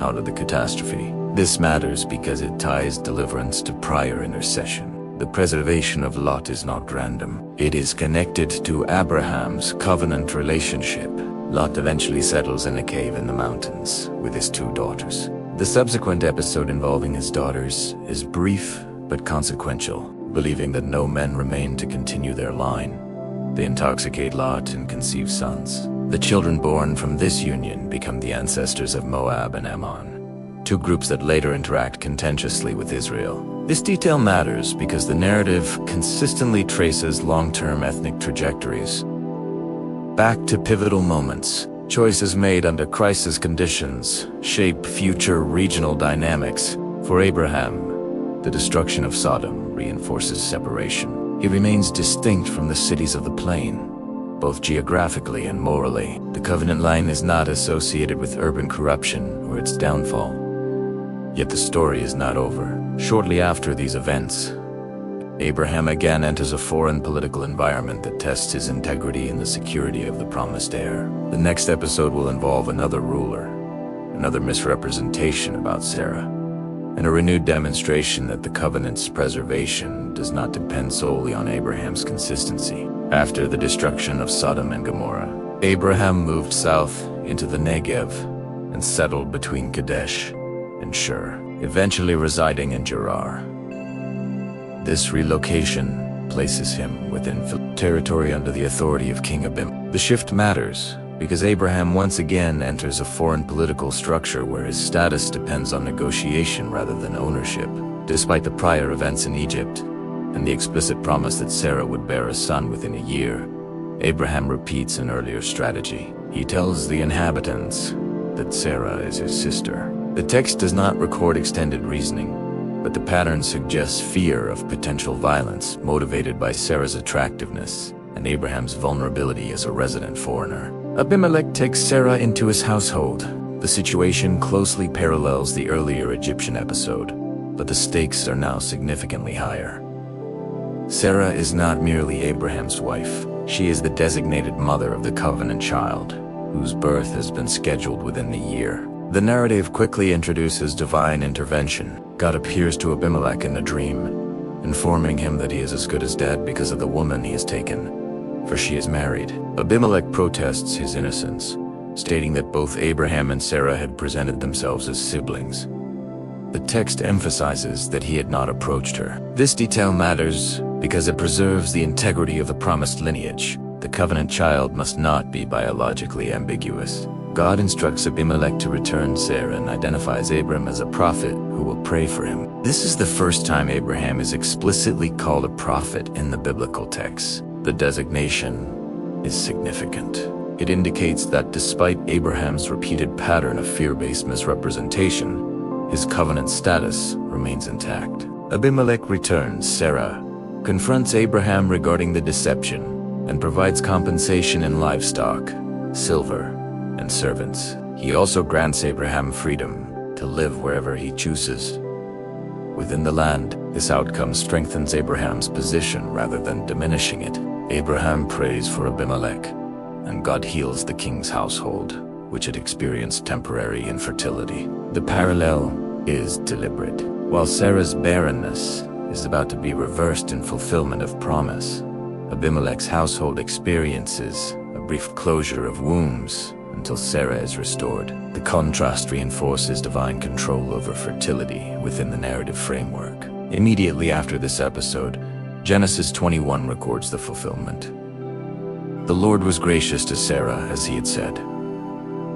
out of the catastrophe. This matters because it ties deliverance to prior intercession. The preservation of Lot is not random. It is connected to Abraham's covenant relationship. Lot eventually settles in a cave in the mountains with his 2 daughters. The subsequent episode involving his daughters is brief but consequential. Believing that no men remain to continue their line, they intoxicate Lot and conceive sons. The children born from this union become the ancestors of Moab and Ammon, 2 groups that later interact contentiously with Israel. This detail matters because the narrative consistently traces long-term ethnic trajectories back to pivotal moments. Choices made under crisis conditions shape future regional dynamics. For Abraham, the destruction of Sodom reinforces separation. He remains distinct from the cities of the plain, both geographically and morally. The covenant line is not associated with urban corruption or its downfall. Yet the story is not over. Shortly after these events, Abraham again enters a foreign political environment that tests his integrity and the security of the promised heir. The next episode will involve another ruler, another misrepresentation about Sarah, and a renewed demonstration that the covenant's preservation does not depend solely on Abraham's consistency. After the destruction of Sodom and Gomorrah, Abraham moved south into the Negev and settled between Kadesh and Shur, eventually residing in Gerar. This relocation places him within territory under the authority of King Abimelech. The shift matters because Abraham once again enters a foreign political structure where his status depends on negotiation rather than ownership. Despite the prior events in Egypt and the explicit promise that Sarah would bear a son within a year, Abraham repeats an earlier strategy. He tells the inhabitants that Sarah is his sister. The text does not record extended reasoning, but the pattern suggests fear of potential violence motivated by Sarah's attractiveness and Abraham's vulnerability as a resident foreigner. Abimelech takes Sarah into his household. The situation closely parallels the earlier Egyptian episode, but the stakes are now significantly higher. Sarah is not merely Abraham's wife. She is the designated mother of the covenant child, whose birth has been scheduled within the year. The narrative quickly introduces divine intervention. God appears to Abimelech in a dream, informing him that he is as good as dead because of the woman he has taken, for she is married. Abimelech protests his innocence, stating that both Abraham and Sarah had presented themselves as siblings. The text emphasizes that he had not approached her. This detail matters because it preserves the integrity of the promised lineage. The covenant child must not be biologically ambiguous. God instructs Abimelech to return Sarah and identifies Abram as a prophet who will pray for him. This is the first time Abraham is explicitly called a prophet in the biblical text. The designation is significant. It indicates that despite Abraham's repeated pattern of fear-based misrepresentation, his covenant status remains intact. Abimelech returns Sarah, confronts Abraham regarding the deception, and provides compensation in livestock, silver, and servants. He also grants Abraham freedom to live wherever he chooses within the land. This outcome strengthens Abraham's position rather than diminishing it. Abraham prays for Abimelech, and God heals the king's household, which had experienced temporary infertility. The parallel is deliberate. While Sarah's barrenness is about to be reversed in fulfillment of promise, Abimelech's household experiences a brief closure of wombs until Sarah is restored. The contrast reinforces divine control over fertility within the narrative framework. Immediately after this episode, Genesis 21 records the fulfillment. The Lord was gracious to Sarah as he had said.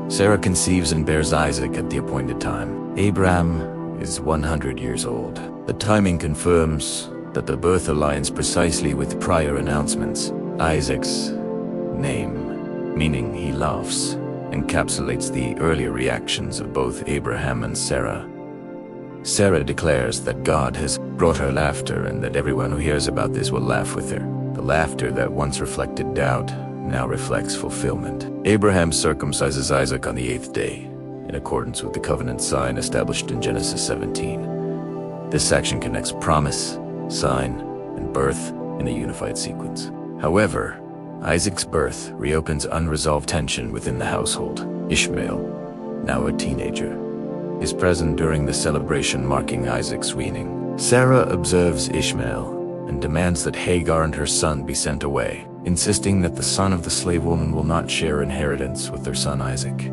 Sarah conceives and bears Isaac at the appointed time. Abraham is 100 years old. The timing confirms that the birth aligns precisely with prior announcements. Isaac's name, meaning he laughs, encapsulates the earlier reactions of both Abraham and Sarah. Sarah declares that God has brought her laughter and that everyone who hears about this will laugh with her. The laughter that once reflected doubt now reflects fulfillment. Abraham circumcises Isaac on the 8th day, in accordance with the covenant sign established in Genesis 17. This action connects promise, sign, and birth in a unified sequence. However, Isaac's birth reopens unresolved tension within the household. Ishmael, now a teenager, is present during the celebration marking Isaac's weaning. Sarah observes Ishmael and demands that Hagar and her son be sent away, insisting that the son of the slave woman will not share inheritance with their son Isaac.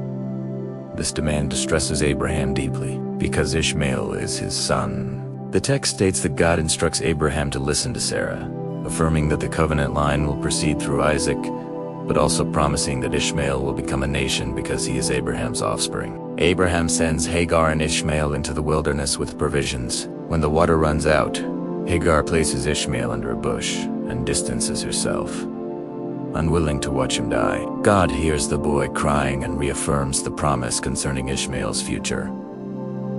This demand distresses Abraham deeply, because Ishmael is his son. The text states that God instructs Abraham to listen to Sarah, affirming that the covenant line will proceed through Isaac, but also promising that Ishmael will become a nation because he is Abraham's offspring. Abraham sends Hagar and Ishmael into the wilderness with provisions. When the water runs out, Hagar places Ishmael under a bush and distances herself, unwilling to watch him die. God hears the boy crying and reaffirms the promise concerning Ishmael's future.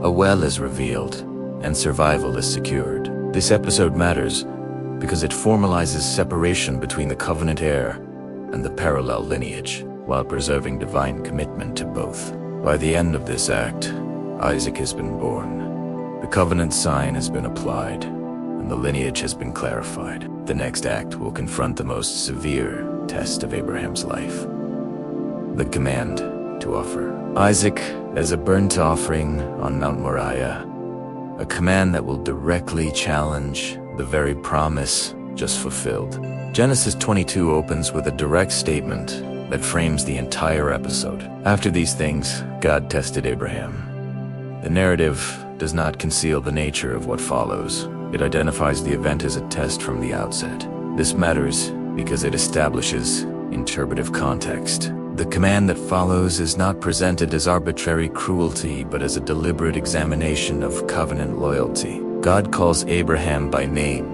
A well is revealed, and survival is secured. This episode matters because it formalizes separation between the covenant heir and the parallel lineage, while preserving divine commitment to both. By the end of this act, Isaac has been born. The covenant sign has been applied, and the lineage has been clarified. The next act will confront the most severe test of Abraham's life: the command to offer Isaac as a burnt offering on Mount Moriah, a command that will directly challenge the very promise just fulfilled. Genesis 22 opens with a direct statement that frames the entire episode. After these things, God tested Abraham. The narrative does not conceal the nature of what follows. It identifies the event as a test from the outset. This matters because it establishes interpretive context. The command that follows is not presented as arbitrary cruelty, but as a deliberate examination of covenant loyalty. God calls Abraham by name,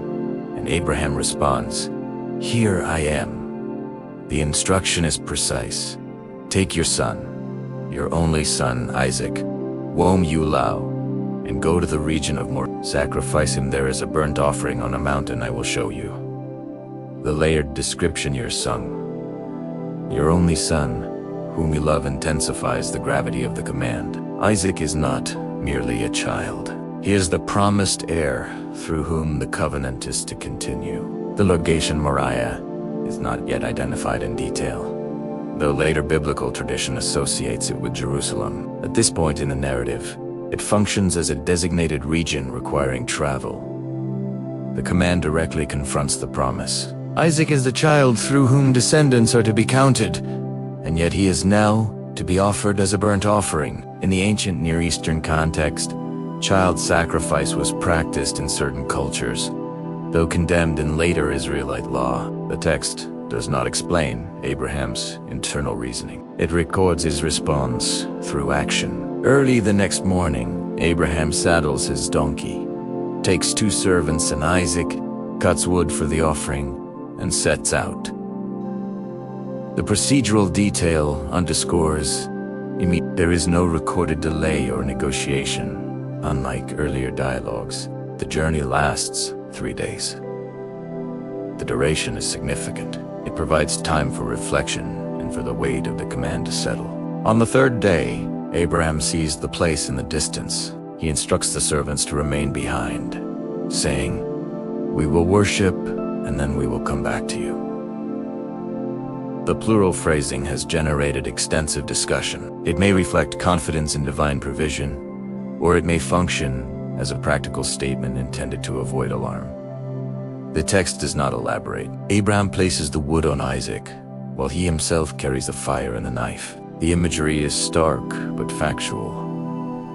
and Abraham responds, "Here I am." The instruction is precise. Take your son, your only son Isaac, whom you love, and go to the region of Moriah. Sacrifice him there as a burnt offering on a mountain I will show you. The layered description your son, your only son, whom you love, intensifies the gravity of the command. Isaac is not merely a child. He is the promised heir through whom the covenant is to continue. The location Moriah is not yet identified in detail, though later biblical tradition associates it with Jerusalem. At this point in the narrative, it functions as a designated region requiring travel. The command directly confronts the promise. Isaac is the child through whom descendants are to be counted, and yet he is now to be offered as a burnt offering. In the ancient Near Eastern context, child sacrifice was practiced in certain cultures, though condemned in later Israelite law. The text does not explain Abraham's internal reasoning. It records his response through action. Early the next morning, Abraham saddles his donkey, takes 2 servants and Isaac, cuts wood for the offering, and sets out. The procedural detail underscores there is no recorded delay or negotiation. Unlike earlier dialogues, the journey lasts 3 days. The duration is significant. It provides time for reflection and for the weight of the command to settle. On the 3rd day, Abraham sees the place in the distance. He instructs the servants to remain behind, saying, "We will worship, and then we will come back to you." The plural phrasing has generated extensive discussion. It may reflect confidence in divine provision, or it may function as a practical statement intended to avoid alarm. The text does not elaborate. Abraham places the wood on Isaac, while he himself carries the fire and the knife. The imagery is stark but factual.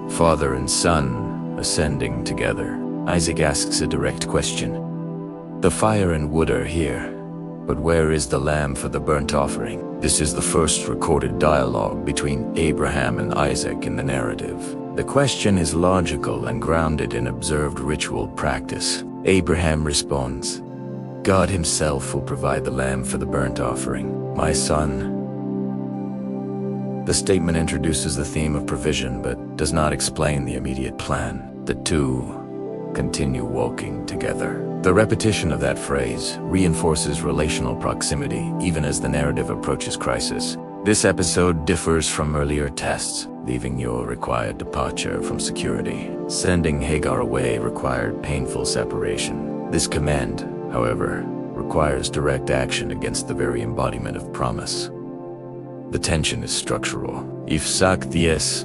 Father and son ascending together. Isaac asks a direct question. The fire and wood are here, but where is the lamb for the burnt offering? This is the first recorded dialogue between Abraham and Isaac in the narrative. The question is logical and grounded in observed ritual practice. Abraham responds, God himself will provide the lamb for the burnt offering. My son. The statement introduces the theme of provision but does not explain the immediate plan. The two continue walking together. The repetition of that phrase reinforces relational proximity even as the narrative approaches crisis. This episode differs from earlier tests, leaving your required departure from security. Sending Hagar away required painful separation. This command, however, requires direct action against the very embodiment of promise. The tension is structural. If Chaldeans,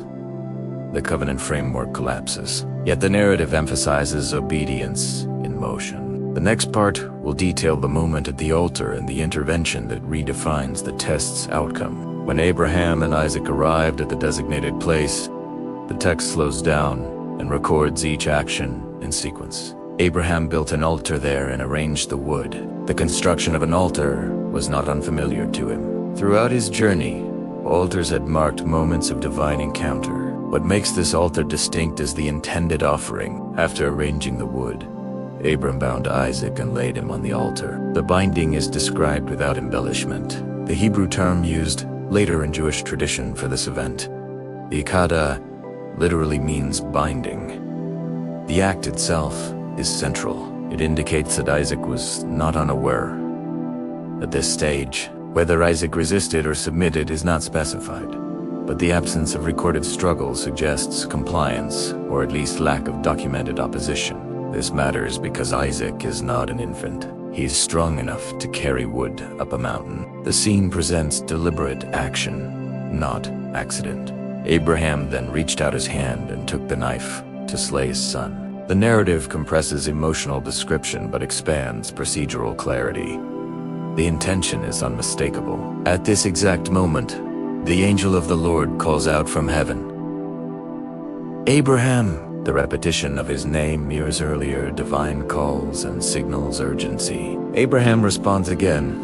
the covenant framework collapses. Yet the narrative emphasizes obedience in motion. The next part will detail the moment at the altar and the intervention that redefines the test's outcome. When Abraham and Isaac arrived at the designated place, the text slows down and records each action in sequence. Abraham built an altar there and arranged the wood. The construction of an altar was not unfamiliar to him. Throughout his journey, altars had marked moments of divine encounter. What makes this altar distinct is the intended offering. After arranging the wood, Abram bound Isaac and laid him on the altar. The binding is described without embellishment. The Hebrew term used later in Jewish tradition for this event, the ikada, literally means binding. The act itself is central. It indicates that Isaac was not unaware. At this stage, whether Isaac resisted or submitted is not specified, but the absence of recorded struggle suggests compliance, or at least lack of documented opposition. This matters because Isaac is not an infant. He is strong enough to carry wood up a mountain. The scene presents deliberate action, not accident. Abraham then reached out his hand and took the knife to slay his son. The narrative compresses emotional description but expands procedural clarity. The intention is unmistakable. At this exact moment, the angel of the Lord calls out from heaven. Abraham! The repetition of his name mirrors earlier divine calls and signals urgency. Abraham responds again,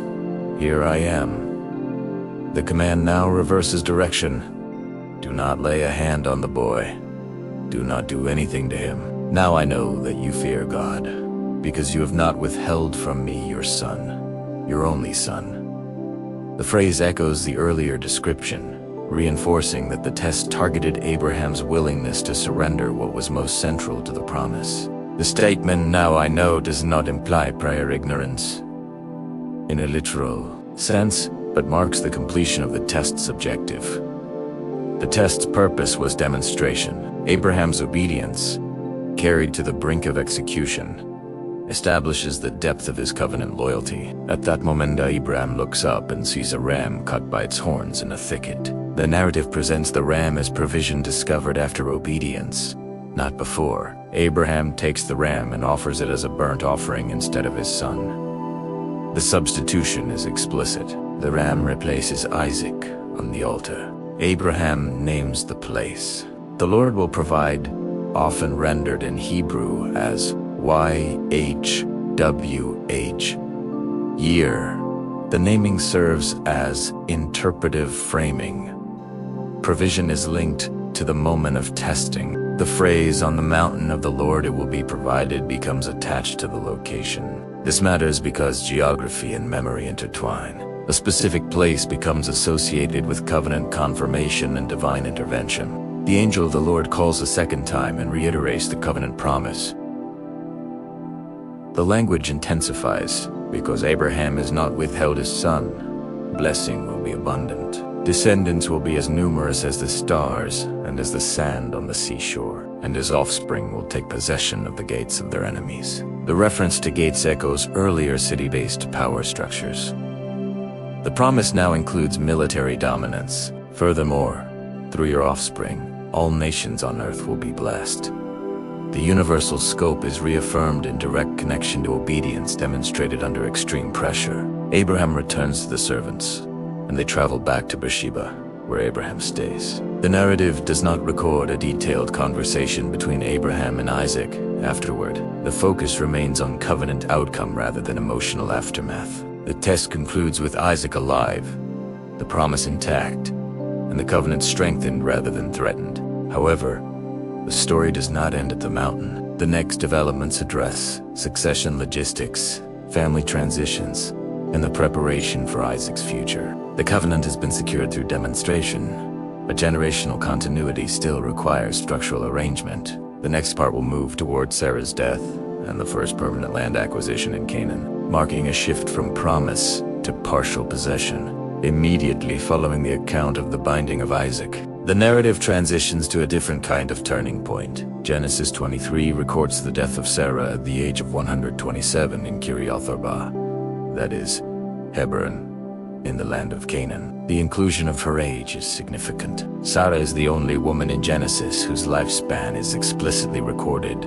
"Here I am." The command now reverses direction. Do not lay a hand on the boy. Do not do anything to him. Now I know that you fear God, because you have not withheld from me your son, your only son. The phrase echoes the earlier description, reinforcing that the test targeted Abraham's willingness to surrender what was most central to the promise. The statement, "Now I know," does not imply prior ignorance in a literal sense, but marks the completion of the test's objective. The test's purpose was demonstration. Abraham's obedience, carried to the brink of execution, establishes the depth of his covenant loyalty. At that moment, Abraham looks up and sees a ram cut by its horns in a thicket. The narrative presents the ram as provision discovered after obedience, not before. Abraham takes the ram and offers it as a burnt offering instead of his son. The substitution is explicit. The ram replaces Isaac on the altar. Abraham names the place. The Lord will provide, often rendered in Hebrew as YHWH, year. The naming serves as interpretive framing. Provision is linked to the moment of testing. The phrase, "On the mountain of the Lord it will be provided," becomes attached to the location. This matters because geography and memory intertwine. A specific place becomes associated with covenant confirmation and divine intervention. The angel of the Lord calls a second time and reiterates the covenant promise. The language intensifies because Abraham has not withheld his son. Blessing will be abundant. Descendants will be as numerous as the stars and as the sand on the seashore, and his offspring will take possession of the gates of their enemies. The reference to gates echoes earlier city-based power structures. The promise now includes military dominance. Furthermore, through your offspring, all nations on earth will be blessed. The universal scope is reaffirmed in direct connection to obedience demonstrated under extreme pressure. Abraham returns to the servants, and they travel back to Beersheba, where Abraham stays. The narrative does not record a detailed conversation between Abraham and Isaac afterward. The focus remains on covenant outcome rather than emotional aftermath. The test concludes with Isaac alive, the promise intact, and the covenant strengthened rather than threatened. However, the story does not end at the mountain. The next developments address succession logistics, family transitions, and the preparation for Isaac's future. The covenant has been secured through demonstration, but generational continuity still requires structural arrangement. The next part will move toward Sarah's death and the first permanent land acquisition in Canaan, marking a shift from promise to partial possession. Immediately following the account of the binding of Isaac, the narrative transitions to a different kind of turning point. Genesis 23 records the death of Sarah at the age of 127 in Kiriath Arba, that is, Hebron, in the land of Canaan. The inclusion of her age is significant. Sarah is the only woman in Genesis whose lifespan is explicitly recorded,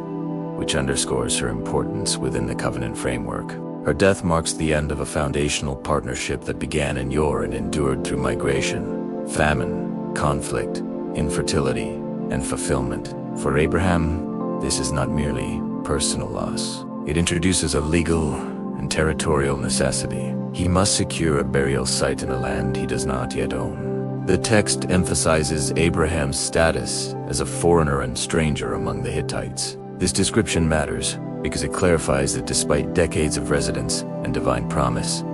which underscores her importance within the covenant framework. Her death marks the end of a foundational partnership that began in Ur and endured through migration, famine, conflict, infertility, and fulfillment. For Abraham, this is not merely personal loss. It introduces a legal and territorial necessity. He must secure a burial site in a land he does not yet own. The text emphasizes Abraham's status as a foreigner and stranger among the Hittites. This description matters because it clarifies that despite decades of residence and divine promise,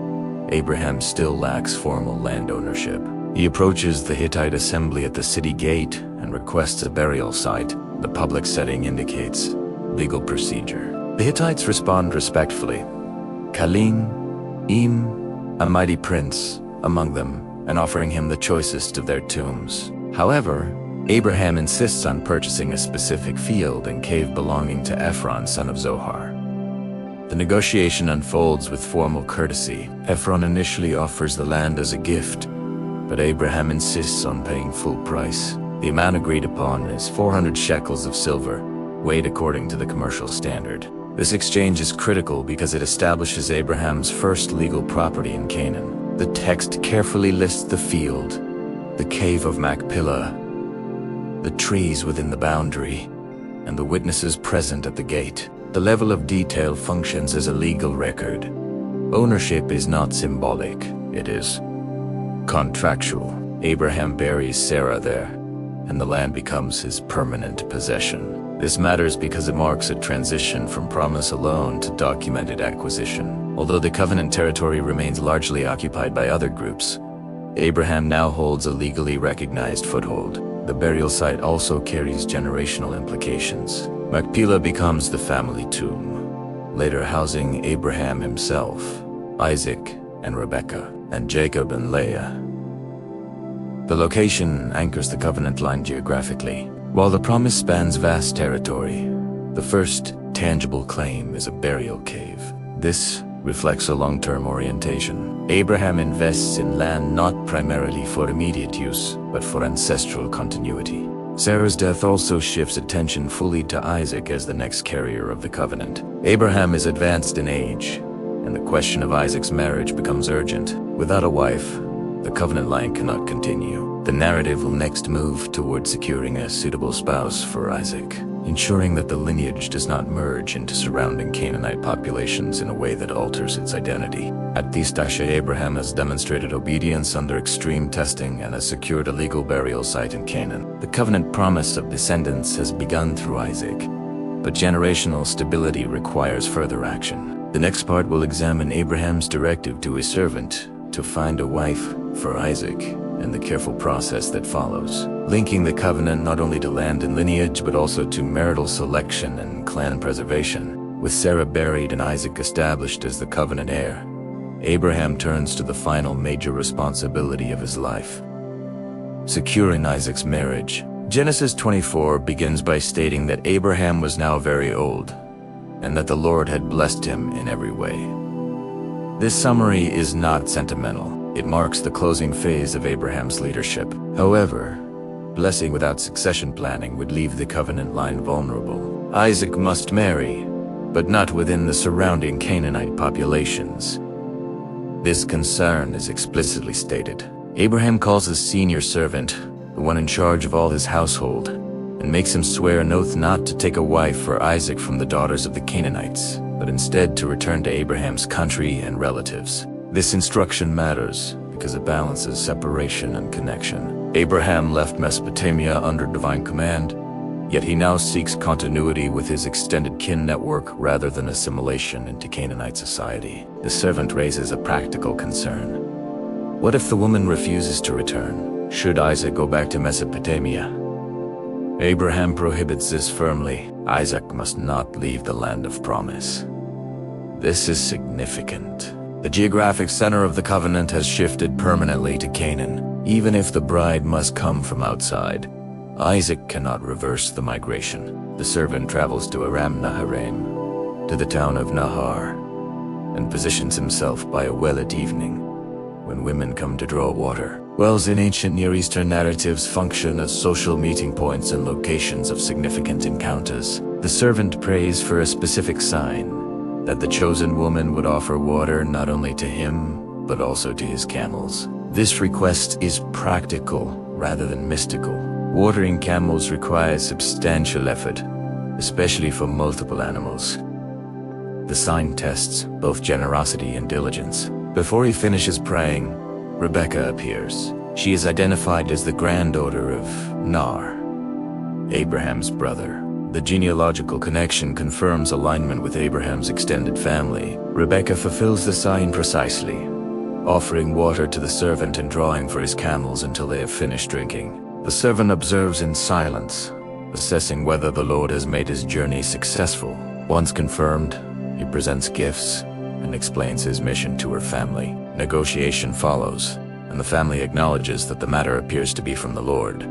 Abraham still lacks formal land ownership. He approaches the Hittite assembly at the city gate and requests a burial site. The public setting indicates legal procedure. The Hittites respond respectfully, calling a mighty prince among them, and offering him the choicest of their tombs. However, Abraham insists on purchasing a specific field and cave belonging to Ephron, son of Zohar. The negotiation unfolds with formal courtesy. Ephron initially offers the land as a gift, but Abraham insists on paying full price. The amount agreed upon is 400 shekels of silver, weighed according to the commercial standard. This exchange is critical because it establishes Abraham's first legal property in Canaan. The text carefully lists the field, the cave of Machpelah, the trees within the boundary, and the witnesses present at the gate. The level of detail functions as a legal record. Ownership is not symbolic, it is contractual. Abraham buries Sarah there, and the land becomes his permanent possession. This matters because it marks a transition from promise alone to documented acquisition. Although the covenant territory remains largely occupied by other groups, Abraham now holds a legally recognized foothold. The burial site also carries generational implications. Machpelah becomes the family tomb, later housing Abraham himself, Isaac and Rebekah, and Jacob and Leah. The location anchors the covenant line geographically. While the promise spans vast territory, the first tangible claim is a burial cave. This reflects a long-term orientation. Abraham invests in land not primarily for immediate use, but for ancestral continuity. Sarah's death also shifts attention fully to Isaac as the next carrier of the covenant. Abraham is advanced in age, and the question of Isaac's marriage becomes urgent. Without a wife, the covenant line cannot continue. The narrative will next move toward securing a suitable spouse for Isaac, ensuring that the lineage does not merge into surrounding Canaanite populations in a way that alters its identity. At this stage, Abraham has demonstrated obedience under extreme testing and has secured a legal burial site in Canaan. The covenant promise of descendants has begun through Isaac, but generational stability requires further action. The next part will examine Abraham's directive to his servant to find a wife for Isaac, and the careful process that follows, linking the covenant not only to land and lineage but also to marital selection and clan preservation. With Sarah buried and Isaac established as the covenant heir, Abraham turns to the final major responsibility of his life: securing Isaac's marriage. Genesis 24 begins by stating that Abraham was now very old, and that the Lord had blessed him in every way. This summary is not sentimental. It marks the closing phase of Abraham's leadership. However, blessing without succession planning would leave the covenant line vulnerable. Isaac must marry, but not within the surrounding Canaanite populations. This concern is explicitly stated. Abraham calls his senior servant, the one in charge of all his household, and makes him swear an oath not to take a wife for Isaac from the daughters of the Canaanites, but instead to return to Abraham's country and relatives. This instruction matters because it balances separation and connection. Abraham left Mesopotamia under divine command, Yet he now seeks continuity with his extended kin network rather than assimilation into Canaanite society. The servant raises a practical concern. What if the woman refuses to return? Should Isaac go back to Mesopotamia? Abraham prohibits this firmly. Isaac must not leave the land of promise. This is significant. The geographic center of the covenant has shifted permanently to Canaan. Even if the bride must come from outside, Isaac cannot reverse the migration. The servant travels to Aram Naharaim, to the town of Nahar, and positions himself by a well at evening, when women come to draw water. Wells in ancient Near Eastern narratives function as social meeting points and locations of significant encounters. The servant prays for a specific sign, that the chosen woman would offer water not only to him, but also to his camels. This request is practical rather than mystical. Watering camels requires substantial effort, especially for multiple animals. The sign tests both generosity and diligence. Before he finishes praying, Rebekah appears. She is identified as the granddaughter of Nar, Abraham's brother. The genealogical connection confirms alignment with Abraham's extended family. Rebekah fulfills the sign precisely, offering water to the servant and drawing for his camels until they have finished drinking. The servant observes in silence, assessing whether the Lord has made his journey successful. Once confirmed, he presents gifts and explains his mission to her family. Negotiation follows, and the family acknowledges that the matter appears to be from the Lord.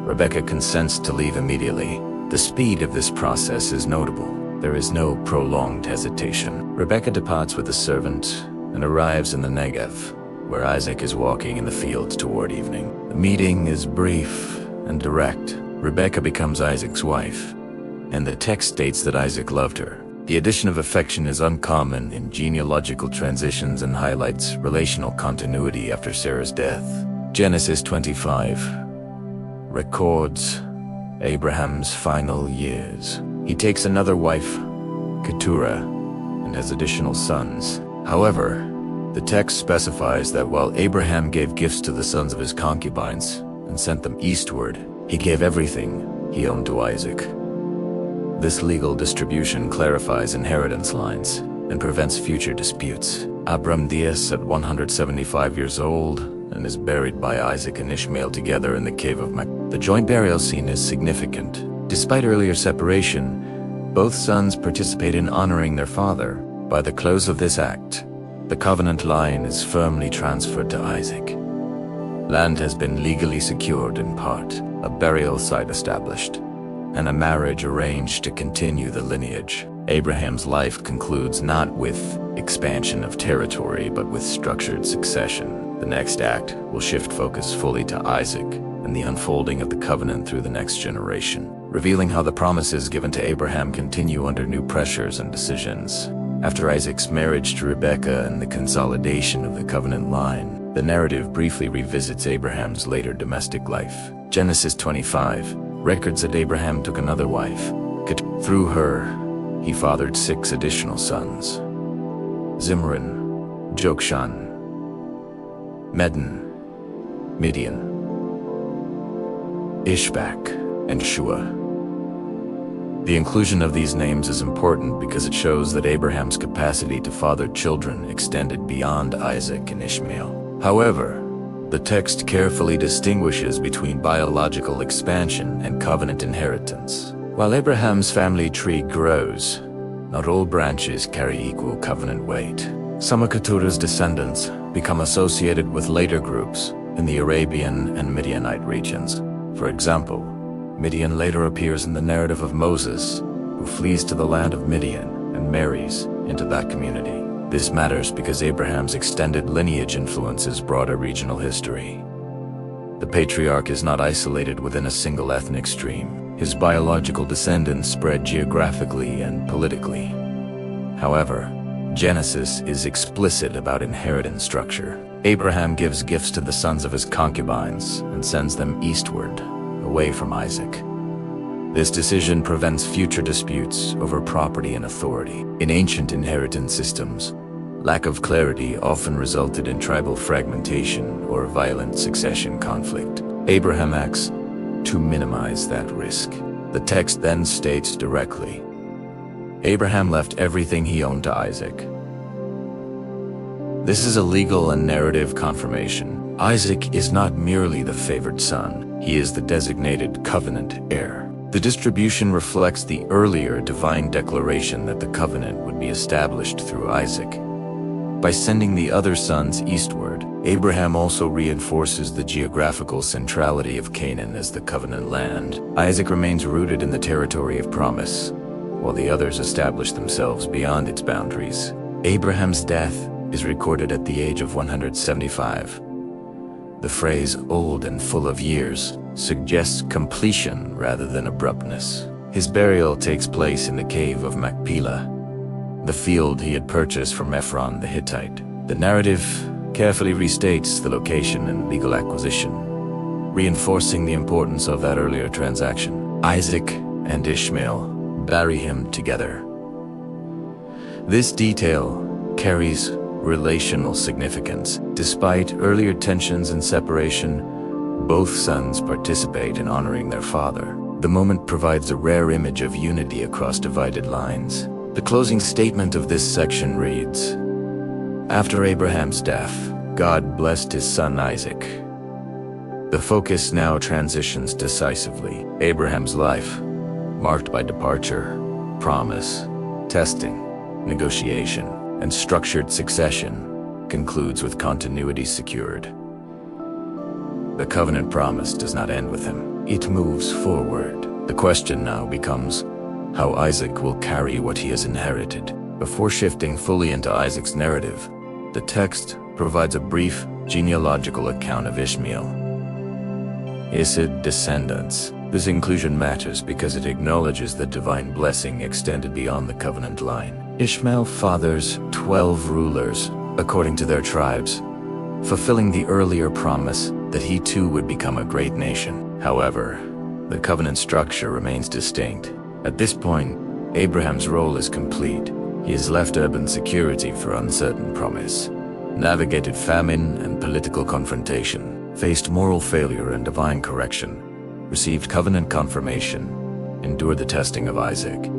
Rebekah consents to leave immediately. The speed of this process is notable. There is no prolonged hesitation. Rebekah departs with the servant and arrives in the Negev, where Isaac is walking in the fields toward evening. The meeting is brief and direct. Rebekah becomes Isaac's wife, and the text states that Isaac loved her. The addition of affection is uncommon in genealogical transitions and highlights relational continuity after Sarah's death. Genesis 25 records Abraham's final years. He takes another wife, Keturah, and has additional sons. However, the text specifies that while Abraham gave gifts to the sons of his concubines and sent them eastward, he gave everything he owned to Isaac. This legal distribution clarifies inheritance lines and prevents future disputes. Abram dies at 175 years old and is buried by Isaac and Ishmael together in the cave of Machpelah. The joint burial scene is significant. Despite earlier separation, both sons participate in honoring their father. By the close of this act, the covenant line is firmly transferred to Isaac. Land has been legally secured in part, a burial site established, and a marriage arranged to continue the lineage. Abraham's life concludes not with expansion of territory, but with structured succession. The next act will shift focus fully to Isaac and the unfolding of the covenant through the next generation, revealing how the promises given to Abraham continue under new pressures and decisions. After Isaac's marriage to Rebekah and the consolidation of the covenant line, the narrative briefly revisits Abraham's later domestic life. Genesis 25 records that Abraham took another wife. Through her, he fathered 6 additional sons: Zimran, Jokshan, Medan, Midian, Ishbak, and Shua. The inclusion of these names is important because it shows that Abraham's capacity to father children extended beyond Isaac and Ishmael. However, the text carefully distinguishes between biological expansion and covenant inheritance. While Abraham's family tree grows, not all branches carry equal covenant weight. Some of Keturah's descendants become associated with later groups in the Arabian and Midianite regions. For example, Midian later appears in the narrative of Moses, who flees to the land of Midian and marries into that community. This matters because Abraham's extended lineage influences broader regional history. The patriarch is not isolated within a single ethnic stream. His biological descendants spread geographically and politically. However, Genesis is explicit about inheritance structure. Abraham gives gifts to the sons of his concubines and sends them eastward, away from Isaac. This decision prevents future disputes over property and authority. In ancient inheritance systems, lack of clarity often resulted in tribal fragmentation or violent succession conflict. Abraham acts to minimize that risk. The text then states directly, Abraham left everything he owned to Isaac. This is a legal and narrative confirmation. Isaac is not merely the favored son, he is the designated covenant heir. The distribution reflects the earlier divine declaration that the covenant would be established through Isaac. By sending the other sons eastward, Abraham also reinforces the geographical centrality of Canaan as the covenant land. Isaac remains rooted in the territory of promise, while the others establish themselves beyond its boundaries. Abraham's death is recorded at the age of 175. The phrase "old and full of years" suggests completion rather than abruptness. His burial takes place in the cave of Machpelah, the field he had purchased from Ephron the Hittite. The narrative carefully restates the location and legal acquisition, reinforcing the importance of that earlier transaction. Isaac and Ishmael bury him together. This detail carries relational significance. Despite earlier tensions and separation, both sons participate in honoring their father. The moment provides a rare image of unity across divided lines. The closing statement of this section reads, After Abraham's death, God blessed his son Isaac. The focus now transitions decisively. Abraham's life, marked by departure, promise, testing, negotiation, and structured succession, concludes with continuity secured. The covenant promise does not end with him. It moves forward. The question now becomes how Isaac will carry what he has inherited. Before shifting fully into Isaac's narrative, the text provides a brief genealogical account of Ishmael. His descendants. This inclusion matters because it acknowledges the divine blessing extended beyond the covenant line. Ishmael fathers 12 rulers, according to their tribes, fulfilling the earlier promise that he too would become a great nation. However, the covenant structure remains distinct. At this point, Abraham's role is complete. He has left urban security for uncertain promise, navigated famine and political confrontation, faced moral failure and divine correction, received covenant confirmation, endured the testing of Isaac,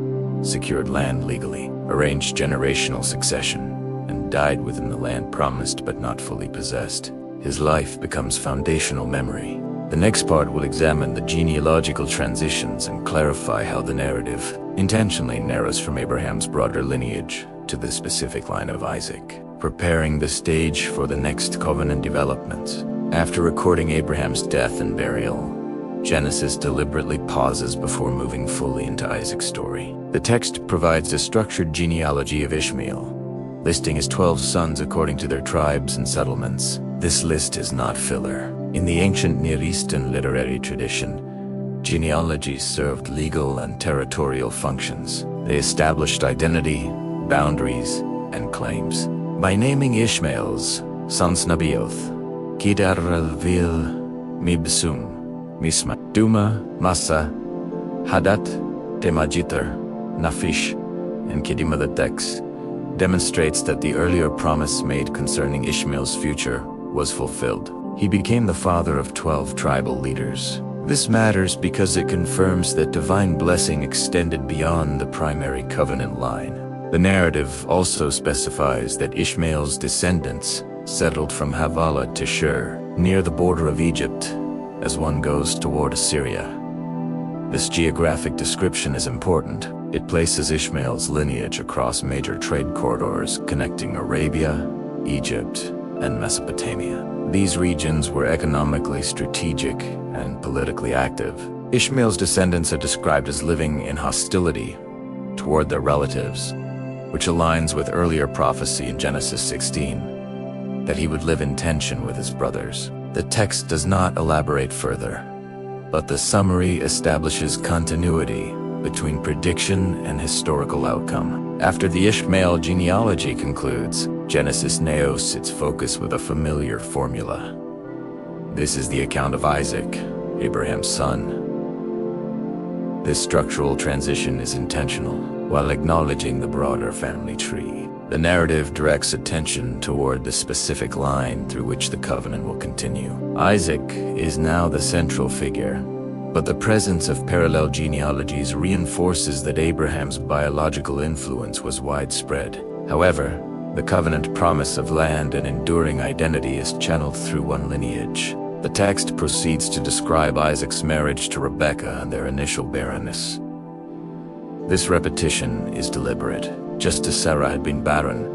secured land legally, arranged generational succession, and died within the land promised but not fully possessed. His life becomes foundational memory. The next part will examine the genealogical transitions and clarify how the narrative intentionally narrows from Abraham's broader lineage to the specific line of Isaac, preparing the stage for the next covenant developments. After recording Abraham's death and burial, Genesis deliberately pauses before moving fully into Isaac's story. The text provides a structured genealogy of Ishmael, listing his 12 sons according to their tribes and settlements. This list is not filler. In the ancient Near Eastern literary tradition, genealogies served legal and territorial functions. They established identity, boundaries, and claims. By naming Ishmael's sons Nabioth, Kedar al-Vil, Mibsum, Misma, Duma, Massa, Hadat, Temajiter, Nafish, and Kedima, the text demonstrates that the earlier promise made concerning Ishmael's future was fulfilled. He became the father of 12 tribal leaders. This matters because it confirms that divine blessing extended beyond the primary covenant line. The narrative also specifies that Ishmael's descendants settled from Havilah to Shur, near the border of Egypt, as one goes toward Assyria. This geographic description is important. It places Ishmael's lineage across major trade corridors connecting Arabia, Egypt, and Mesopotamia. These regions were economically strategic and politically active. Ishmael's descendants are described as living in hostility toward their relatives, which aligns with earlier prophecy in Genesis 16, that he would live in tension with his brothers. The text does not elaborate further, but the summary establishes continuity between prediction and historical outcome. After the Ishmael genealogy concludes, Genesis nails its focus with a familiar formula. This is the account of Isaac, Abraham's son. This structural transition is intentional, while acknowledging the broader family tree. The narrative directs attention toward the specific line through which the covenant will continue. Isaac is now the central figure, But the presence of parallel genealogies reinforces that Abraham's biological influence was widespread. However, the covenant promise of land and enduring identity is channeled through one lineage. The text proceeds to describe Isaac's marriage to Rebekah and their initial barrenness. This repetition is deliberate. Just as Sarah had been barren,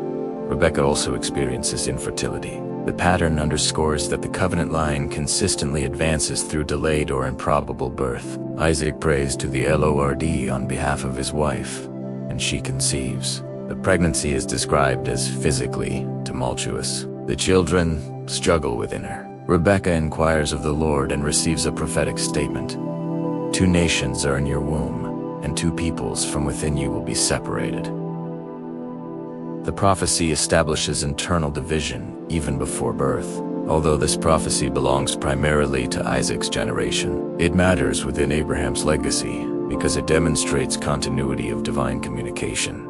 Rebekah also experiences infertility. The pattern underscores that the covenant line consistently advances through delayed or improbable birth. Isaac prays to the Lord on behalf of his wife, and she conceives. The pregnancy is described as physically tumultuous. The children struggle within her. Rebekah inquires of the Lord and receives a prophetic statement. 2 nations are in your womb, and 2 peoples from within you will be separated. The prophecy establishes internal division even before birth. Although this prophecy belongs primarily to Isaac's generation, it matters within Abraham's legacy because it demonstrates continuity of divine communication.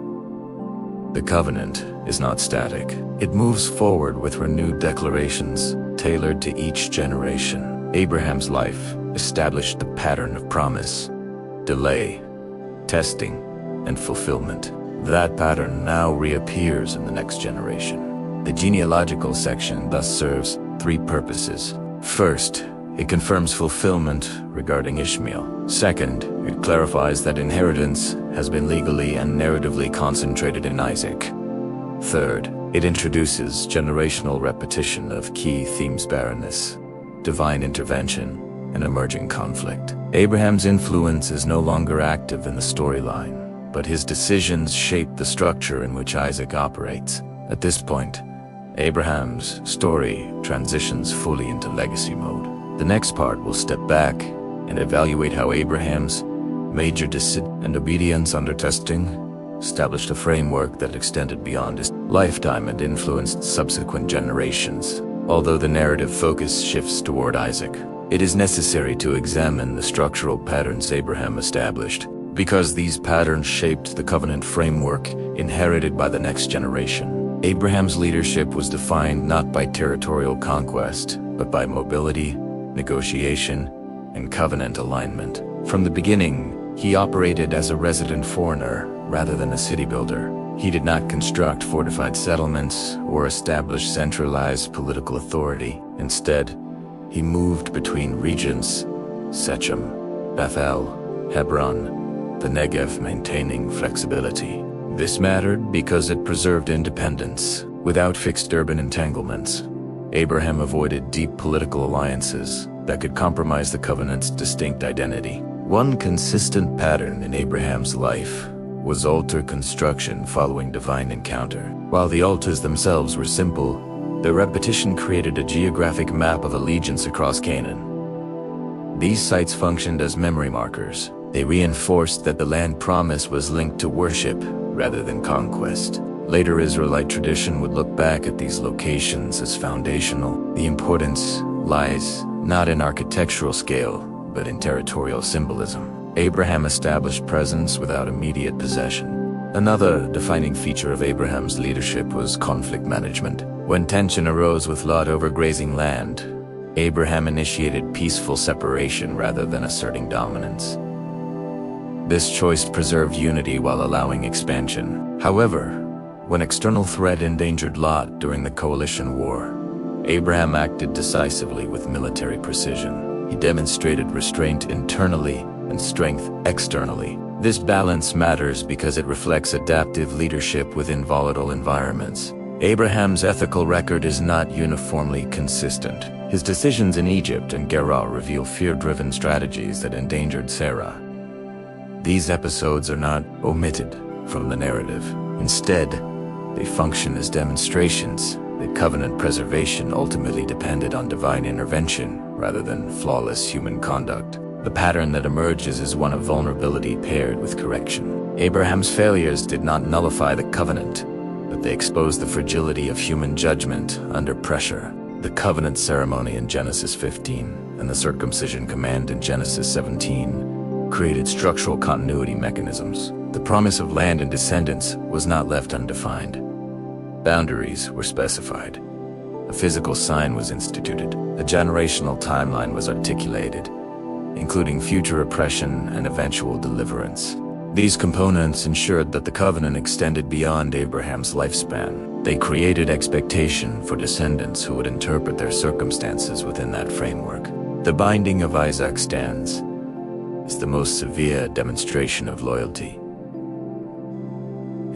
The covenant is not static. It moves forward with renewed declarations tailored to each generation. Abraham's life established the pattern of promise, delay, testing, and fulfillment. That pattern now reappears in the next generation. The genealogical section thus serves 3 purposes. First, it confirms fulfillment regarding Ishmael. Second, it clarifies that inheritance has been legally and narratively concentrated in Isaac. Third, it introduces generational repetition of key themes: barrenness, divine intervention, and emerging conflict. Abraham's influence is no longer active in the storyline, but his decisions shape the structure in which Isaac operates. At this point, Abraham's story transitions fully into legacy mode. The next part will step back and evaluate how Abraham's major decisions and obedience under testing established a framework that extended beyond his lifetime and influenced subsequent generations. Although the narrative focus shifts toward Isaac, it is necessary to examine the structural patterns Abraham established, because these patterns shaped the covenant framework inherited by the next generation. Abraham's leadership was defined not by territorial conquest, but by mobility, negotiation, and covenant alignment. From the beginning, he operated as a resident foreigner rather than a city builder. He did not construct fortified settlements or establish centralized political authority. Instead, he moved between regions: Shechem, Bethel, Hebron, the Negev, maintaining flexibility. This mattered because it preserved independence without fixed urban entanglements. Abraham avoided deep political alliances that could compromise the covenant's distinct identity. One consistent pattern in Abraham's life was altar construction following divine encounter. While the altars themselves were simple, their repetition created a geographic map of allegiance across Canaan. These sites functioned as memory markers. They reinforced that the land promise was linked to worship rather than conquest. Later Israelite tradition would look back at these locations as foundational. The importance lies not in architectural scale, but in territorial symbolism. Abraham established presence without immediate possession. Another defining feature of Abraham's leadership was conflict management. When tension arose with Lot over grazing land, Abraham initiated peaceful separation rather than asserting dominance. This choice preserved unity while allowing expansion. However, when external threat endangered Lot during the coalition war, Abraham acted decisively with military precision. He demonstrated restraint internally and strength externally. This balance matters because it reflects adaptive leadership within volatile environments. Abraham's ethical record is not uniformly consistent. His decisions in Egypt and Gerar reveal fear-driven strategies that endangered Sarah. These episodes are not omitted from the narrative. Instead, they function as demonstrations that covenant preservation ultimately depended on divine intervention rather than flawless human conduct. The pattern that emerges is one of vulnerability paired with correction. Abraham's failures did not nullify the covenant, but they exposed the fragility of human judgment under pressure. The covenant ceremony in Genesis 15 and the circumcision command in Genesis 17 created structural continuity mechanisms. The promise of land and descendants was not left undefined. Boundaries were specified. A physical sign was instituted. A generational timeline was articulated. including future oppression and eventual deliverance. These components ensured that the covenant extended beyond Abraham's lifespan. They created expectation for descendants who would interpret their circumstances within that framework. The binding of Isaac stands as the most severe demonstration of loyalty.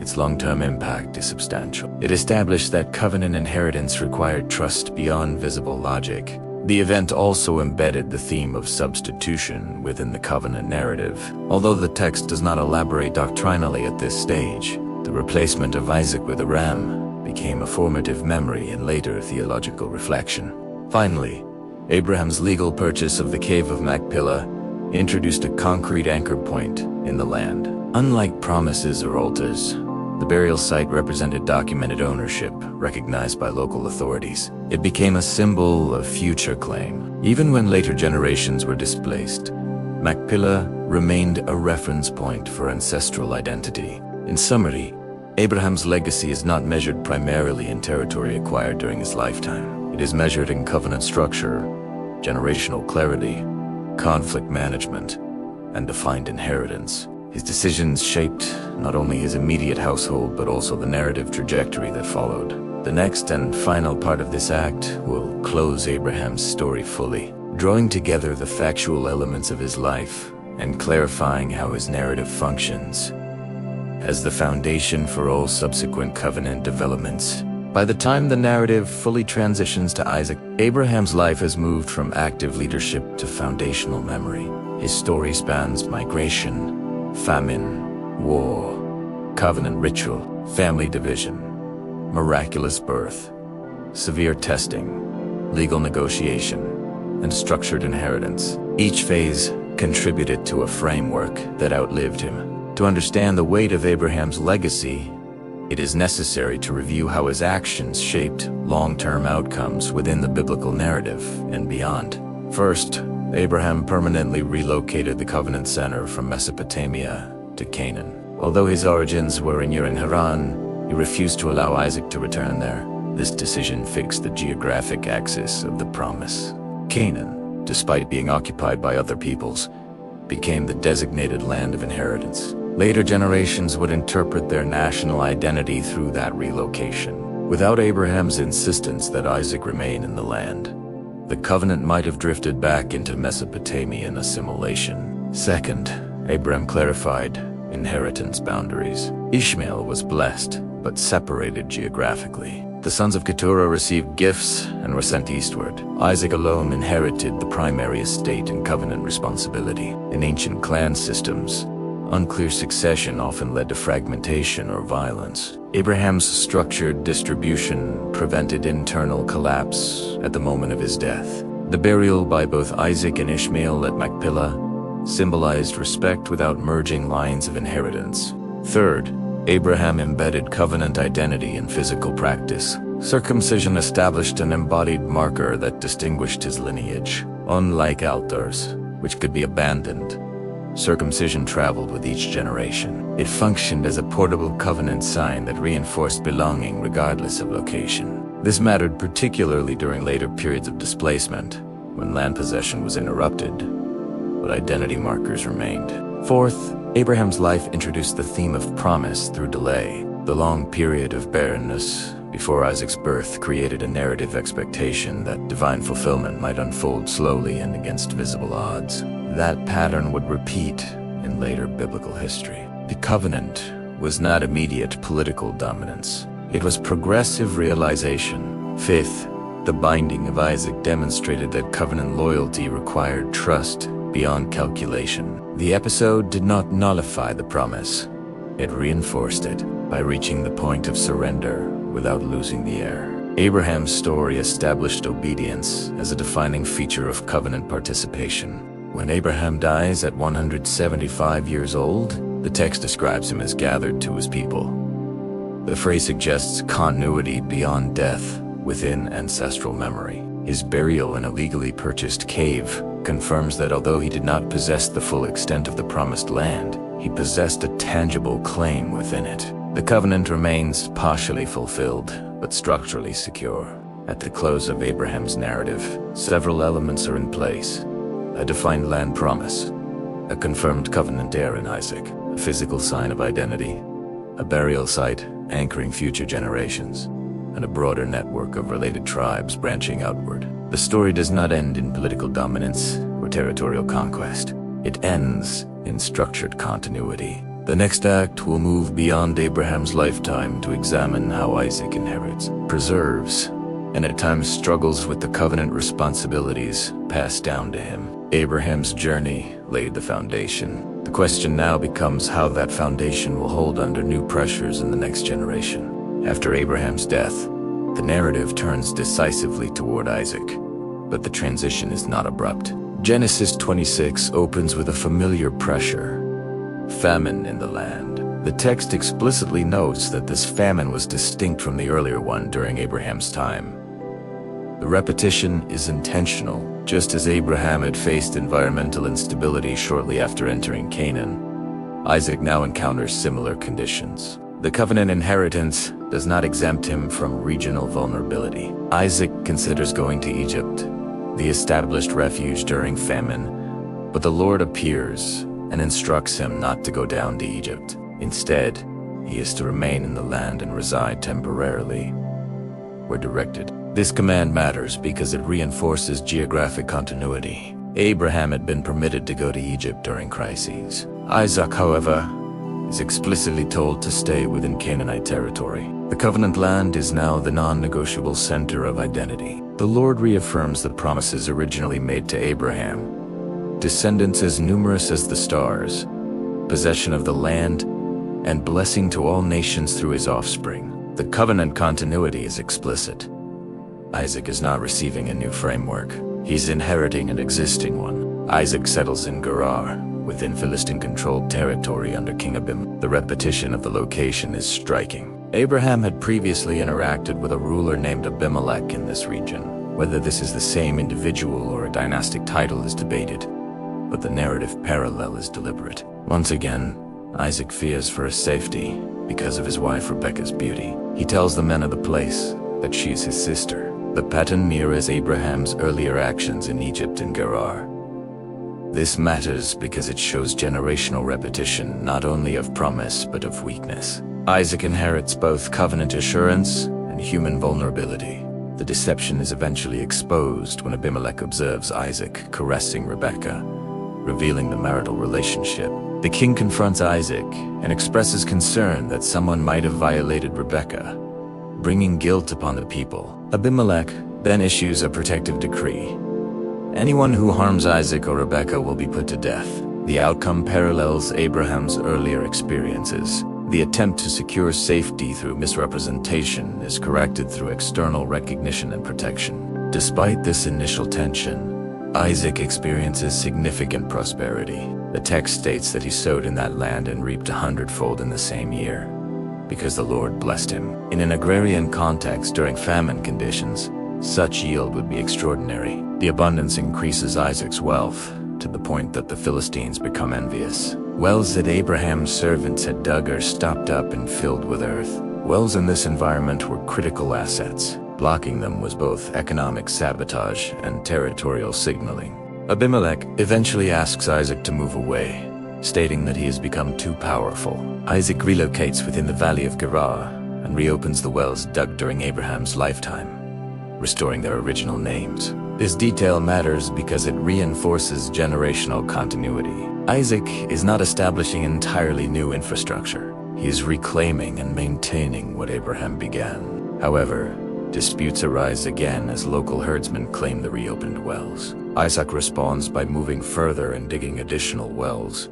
Its long-term impact is substantial. It established that covenant inheritance required trust beyond visible logic. The event also embedded the theme of substitution within the covenant narrative. Although the text does not elaborate doctrinally at this stage, the replacement of Isaac with a ram became a formative memory in later theological reflection. Finally, Abraham's legal purchase of the cave of Machpelah introduced a concrete anchor point in the land. Unlike promises or altars, the burial site represented documented ownership, recognized by local authorities. It became a symbol of future claim. Even when later generations were displaced, Machpelah remained a reference point for ancestral identity. In summary, Abraham's legacy is not measured primarily in territory acquired during his lifetime. It is measured in covenant structure, generational clarity, conflict management, and defined inheritance. His decisions shaped not only his immediate household but also the narrative trajectory that followed. The next and final part of this act will close Abraham's story fully, drawing together the factual elements of his life and clarifying how his narrative functions as the foundation for all subsequent covenant developments. By the time the narrative fully transitions to Isaac, Abraham's life has moved from active leadership to foundational memory. His story spans migration, famine, war, covenant ritual, family division, miraculous birth, severe testing, legal negotiation, and structured inheritance. Each phase contributed to a framework that outlived him. To understand the weight of Abraham's legacy, it is necessary to review how his actions shaped long-term outcomes within the biblical narrative and beyond. First, Abraham permanently relocated the covenant center from Mesopotamia to Canaan. Although his origins were in Ur and Haran, he refused to allow Isaac to return there. This decision fixed the geographic axis of the promise. Canaan, despite being occupied by other peoples, became the designated land of inheritance. Later generations would interpret their national identity through that relocation. Without Abraham's insistence that Isaac remain in the land, the covenant might have drifted back into Mesopotamian assimilation. Second, Abraham clarified inheritance boundaries. Ishmael was blessed, but separated geographically. The sons of Keturah received gifts and were sent eastward. Isaac alone inherited the primary estate and covenant responsibility. In ancient clan systems, unclear succession often led to fragmentation or violence. Abraham's structured distribution prevented internal collapse at the moment of his death. The burial by both Isaac and Ishmael at Machpelah symbolized respect without merging lines of inheritance. Third, Abraham embedded covenant identity in physical practice. Circumcision established an embodied marker that distinguished his lineage. Unlike altars, which could be abandoned, circumcision traveled with each generation. It functioned as a portable covenant sign that reinforced belonging regardless of location. This mattered particularly during later periods of displacement, when land possession was interrupted, but identity markers remained. Fourth, Abraham's life introduced the theme of promise through delay. The long period of barrenness before Isaac's birth created a narrative expectation that divine fulfillment might unfold slowly and against visible odds. That pattern would repeat in later biblical history. The covenant was not immediate political dominance. It was progressive realization. Fifth, the binding of Isaac demonstrated that covenant loyalty required trust beyond calculation. The episode did not nullify the promise. It reinforced it by reaching the point of surrender without losing the heir. Abraham's story established obedience as a defining feature of covenant participation. When Abraham dies at 175 years old, the text describes him as gathered to his people. The phrase suggests continuity beyond death within ancestral memory. His burial in a legally purchased cave confirms that although he did not possess the full extent of the promised land, he possessed a tangible claim within it. The covenant remains partially fulfilled, but structurally secure. At the close of Abraham's narrative, several elements are in place: the a defined land promise, a confirmed covenant heir in Isaac, a physical sign of identity, a burial site anchoring future generations, and a broader network of related tribes branching outward. The story does not end in political dominance or territorial conquest. It ends in structured continuity. The next act will move beyond Abraham's lifetime to examine how Isaac inherits, preserves, and at times struggles with the covenant responsibilities passed down to him. Abraham's journey laid the foundation. The question now becomes how that foundation will hold under new pressures in the next generation. After Abraham's death, the narrative turns decisively toward Isaac, but the transition is not abrupt. Genesis 26 opens with a familiar pressure: famine in the land. The text explicitly notes that this famine was distinct from the earlier one during Abraham's time. The repetition is intentional. Just as Abraham had faced environmental instability shortly after entering Canaan, Isaac now encounters similar conditions. The covenant inheritance does not exempt him from regional vulnerability. Isaac considers going to Egypt, the established refuge during famine, but the Lord appears and instructs him not to go down to Egypt. Instead, he is to remain in the land and reside temporarily. We're directed. This command matters because it reinforces geographic continuity. Abraham had been permitted to go to Egypt during crises. Isaac, however, is explicitly told to stay within Canaanite territory. The covenant land is now the non-negotiable center of identity. The Lord reaffirms the promises originally made to Abraham: descendants as numerous as the stars, possession of the land, and blessing to all nations through his offspring. The covenant continuity is explicit. Isaac is not receiving a new framework. He's inheriting an existing one. Isaac settles in Gerar, within Philistine-controlled territory under King Abimelech. The repetition of the location is striking. Abraham had previously interacted with a ruler named Abimelech in this region. Whether this is the same individual or a dynastic title is debated, but the narrative parallel is deliberate. Once again, Isaac fears for his safety because of his wife Rebekah's beauty. He tells the men of the place that she is his sister. The pattern mirrors Abraham's earlier actions in Egypt and Gerar. This matters because it shows generational repetition not only of promise but of weakness. Isaac inherits both covenant assurance and human vulnerability. The deception is eventually exposed when Abimelech observes Isaac caressing Rebekah, revealing the marital relationship. The king confronts Isaac and expresses concern that someone might have violated Rebekah, bringing guilt upon the people. Abimelech then issues a protective decree. Anyone who harms Isaac or Rebekah will be put to death. The outcome parallels Abraham's earlier experiences. The attempt to secure safety through misrepresentation is corrected through external recognition and protection. Despite this initial tension, Isaac experiences significant prosperity. The text states that he sowed in that land and reaped 100-fold in the same year, because the Lord blessed him. In an agrarian context during famine conditions, such yield would be extraordinary. The abundance increases Isaac's wealth, to the point that the Philistines become envious. Wells that Abraham's servants had dug are stopped up and filled with earth. Wells in this environment were critical assets. Blocking them was both economic sabotage and territorial signaling. Abimelech eventually asks Isaac to move away, stating that he has become too powerful. Isaac relocates within the valley of Gerar and reopens the wells dug during Abraham's lifetime, restoring their original names. This detail matters because it reinforces generational continuity. Isaac is not establishing entirely new infrastructure. He is reclaiming and maintaining what Abraham began. However, disputes arise again as local herdsmen claim the reopened wells. Isaac responds by moving further and digging additional wells,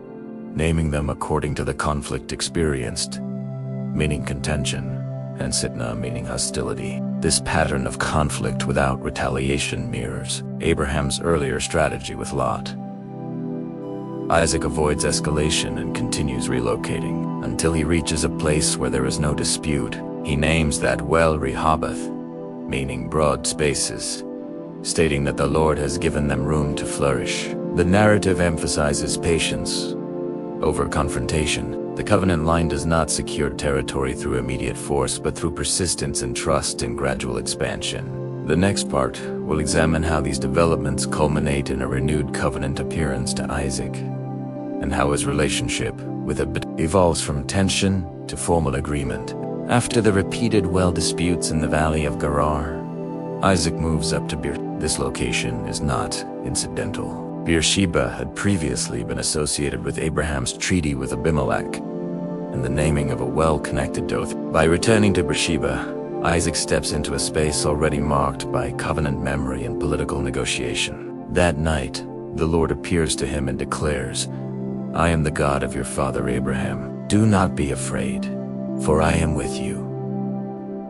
naming them according to the conflict experienced, meaning contention, and Sitna meaning hostility. This pattern of conflict without retaliation mirrors Abraham's earlier strategy with Lot. Isaac avoids escalation and continues relocating until he reaches a place where there is no dispute. He names that well Rehoboth, meaning broad spaces, stating that the Lord has given them room to flourish. The narrative emphasizes patience over confrontation. The covenant line does not secure territory through immediate force, but through persistence and trust in gradual expansion. The next part will examine how these developments culminate in a renewed covenant appearance to Isaac, and how his relationship with Abimelech evolves from tension to formal agreement. After the repeated well disputes in the valley of Gerar, Isaac moves up to Beersheba. This location is not incidental. Beersheba had previously been associated with Abraham's treaty with Abimelech and the naming of a well-connected oath. By returning to Beersheba, Isaac steps into a space already marked by covenant memory and political negotiation. That night, the Lord appears to him and declares, "I am the God of your father Abraham. Do not be afraid, for I am with you."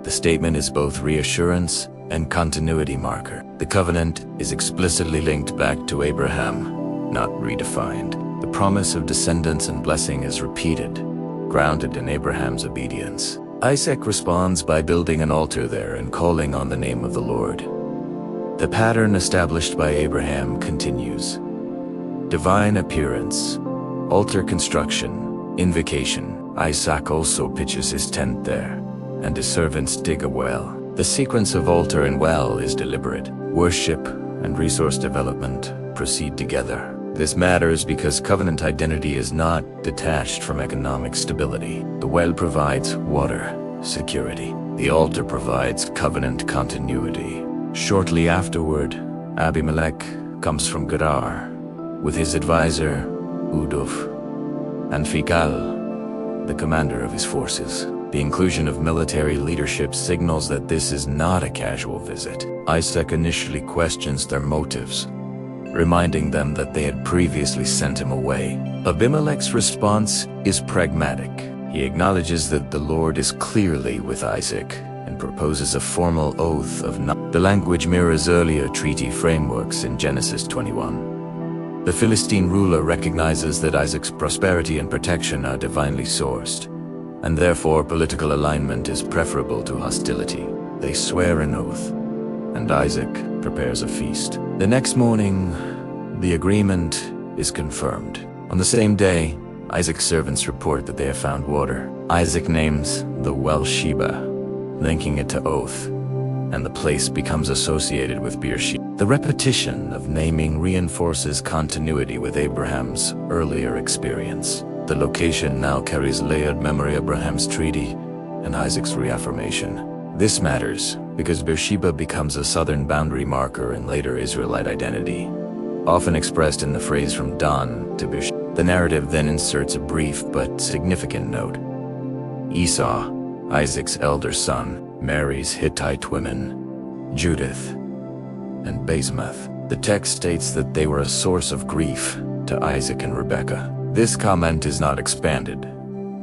The statement is both reassurance and continuity marker. The covenant is explicitly linked back to Abraham, not redefined. The promise of descendants and blessing is repeated, grounded in Abraham's obedience. Isaac responds by building an altar there and calling on the name of the Lord. The pattern established by Abraham continues. Divine appearance, altar construction, invocation. Isaac also pitches his tent there, and his servants dig a well. The sequence of altar and well is deliberate. Worship and resource development proceed together. This matters because covenant identity is not detached from economic stability. The well provides water, security. The altar provides covenant continuity. Shortly afterward, Abimelech comes from Gerar with his advisor, Uduf, and Phicol, the commander of his forces. The inclusion of military leadership signals that this is not a casual visit. Isaac initially questions their motives, reminding them that they had previously sent him away. Abimelech's response is pragmatic. He acknowledges that the Lord is clearly with Isaac and proposes a formal oath of not. The language mirrors earlier treaty frameworks in Genesis 21. The Philistine ruler recognizes that Isaac's prosperity and protection are divinely sourced, and therefore political alignment is preferable to hostility. They swear an oath, and Isaac prepares a feast. The next morning, the agreement is confirmed. On the same day, Isaac's servants report that they have found water. Isaac names the well Sheba, linking it to oath, and the place becomes associated with Beersheba. The repetition of naming reinforces continuity with Abraham's earlier experience. The location now carries layered memory of Abraham's treaty and Isaac's reaffirmation. This matters because Beersheba becomes a southern boundary marker in later Israelite identity, often expressed in the phrase from Dan to Beersheba. The narrative then inserts a brief but significant note. Esau, Isaac's elder son, marries Hittite women, Judith and Basemath. The text states that they were a source of grief to Isaac and Rebekah. This comment is not expanded,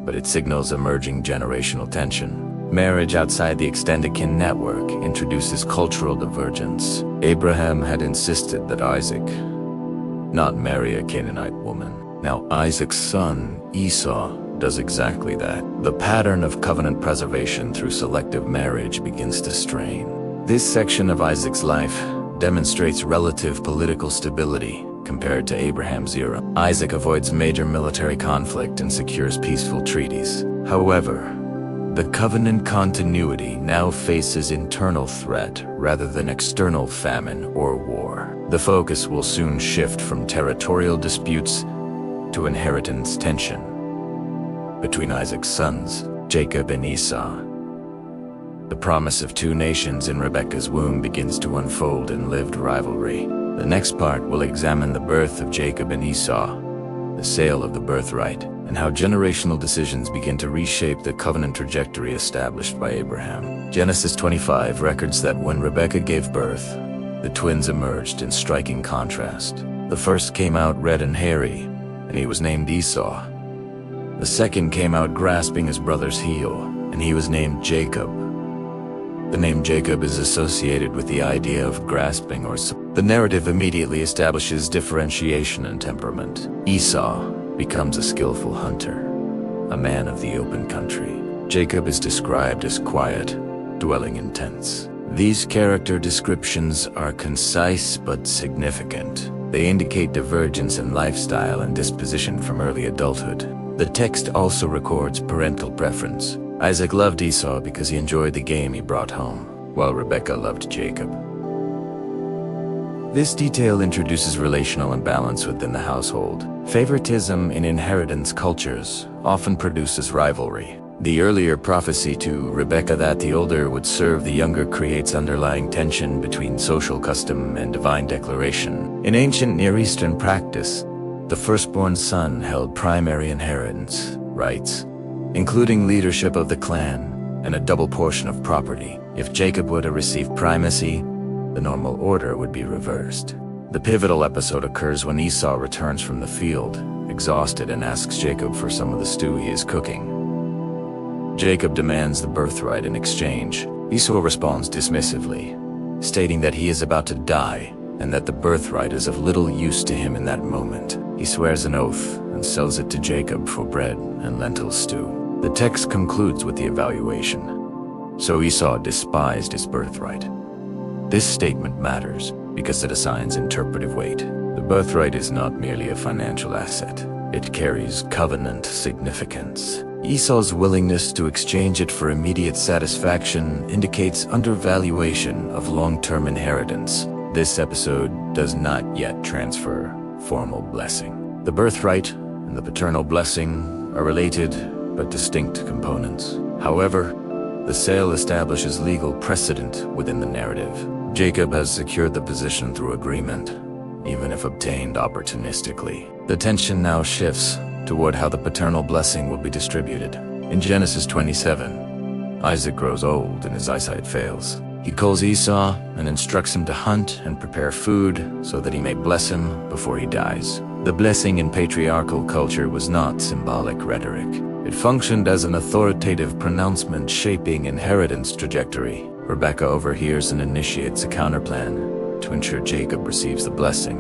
but it signals emerging generational tension. Marriage outside the extended kin network introduces cultural divergence. Abraham had insisted that Isaac not marry a Canaanite woman. Now Isaac's son, Esau, does exactly that. The pattern of covenant preservation through selective marriage begins to strain. This section of Isaac's life demonstrates relative political stability compared to Abraham's era. Isaac avoids major military conflict and secures peaceful treaties. However, the covenant continuity now faces internal threat rather than external famine or war. The focus will soon shift from territorial disputes to inheritance tension between Isaac's sons, Jacob and Esau. The promise of two nations in Rebekah's womb begins to unfold in lived rivalry. The next part will examine the birth of Jacob and Esau, the sale of the birthright, and how generational decisions begin to reshape the covenant trajectory established by Abraham. Genesis 25 records that when Rebekah gave birth, the twins emerged in striking contrast. The first came out red and hairy, and he was named Esau. The second came out grasping his brother's heel, and he was named Jacob. The name Jacob is associated with the idea of grasping or the narrative immediately establishes differentiation and temperament. Esau becomes a skillful hunter, a man of the open country. Jacob is described as quiet, dwelling in tents. These character descriptions are concise but significant. They indicate divergence in lifestyle and disposition from early adulthood. The text also records parental preference. Isaac loved Esau because he enjoyed the game he brought home. while Rebekah loved Jacob. This detail introduces relational imbalance within the household. Favoritism in inheritance cultures often produces rivalry. The earlier prophecy to Rebekah that the older would serve the younger creates underlying tension between social custom and divine declaration. In ancient Near Eastern practice, the firstborn son held primary inheritance rights, including leadership of the clan and a double portion of property. If Jacob were to receive primacy, the normal order would be reversed. The pivotal episode occurs when Esau returns from the field, exhausted, and asks Jacob for some of the stew he is cooking. Jacob demands the birthright in exchange. Esau responds dismissively, stating that he is about to die and that the birthright is of little use to him in that moment. He swears an oath and sells it to Jacob for bread and lentil stew. The text concludes with the evaluation. So Esau despised his birthright. This statement matters because it assigns interpretive weight. The birthright is not merely a financial asset. It carries covenant significance. Esau's willingness to exchange it for immediate satisfaction indicates undervaluation of long-term inheritance. This episode does not yet transfer formal blessing. The birthright and the paternal blessing are related but distinct components. However, the sale establishes legal precedent within the narrative. Jacob has secured the position through agreement, even if obtained opportunistically. The tension now shifts toward how the paternal blessing will be distributed. In Genesis 27, Isaac grows old and his eyesight fails. He calls Esau and instructs him to hunt and prepare food so that he may bless him before he dies. The blessing in patriarchal culture was not symbolic rhetoric. It functioned as an authoritative pronouncement shaping inheritance trajectory. Rebekah overhears and initiates a counterplan to ensure Jacob receives the blessing,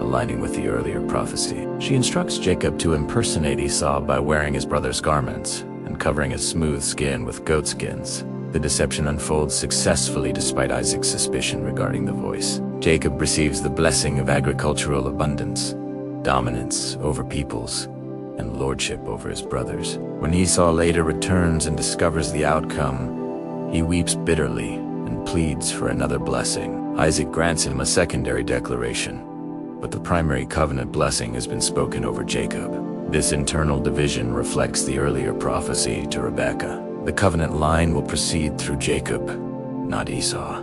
aligning with the earlier prophecy. She instructs Jacob to impersonate Esau by wearing his brother's garments and covering his smooth skin with goat skins. The deception unfolds successfully despite Isaac's suspicion regarding the voice. Jacob receives the blessing of agricultural abundance, dominance over peoples, and lordship over his brothers. When Esau later returns and discovers the outcome, he weeps bitterly and pleads for another blessing. Isaac grants him a secondary declaration, but the primary covenant blessing has been spoken over Jacob. This internal division reflects the earlier prophecy to Rebekah. The covenant line will proceed through Jacob, not Esau.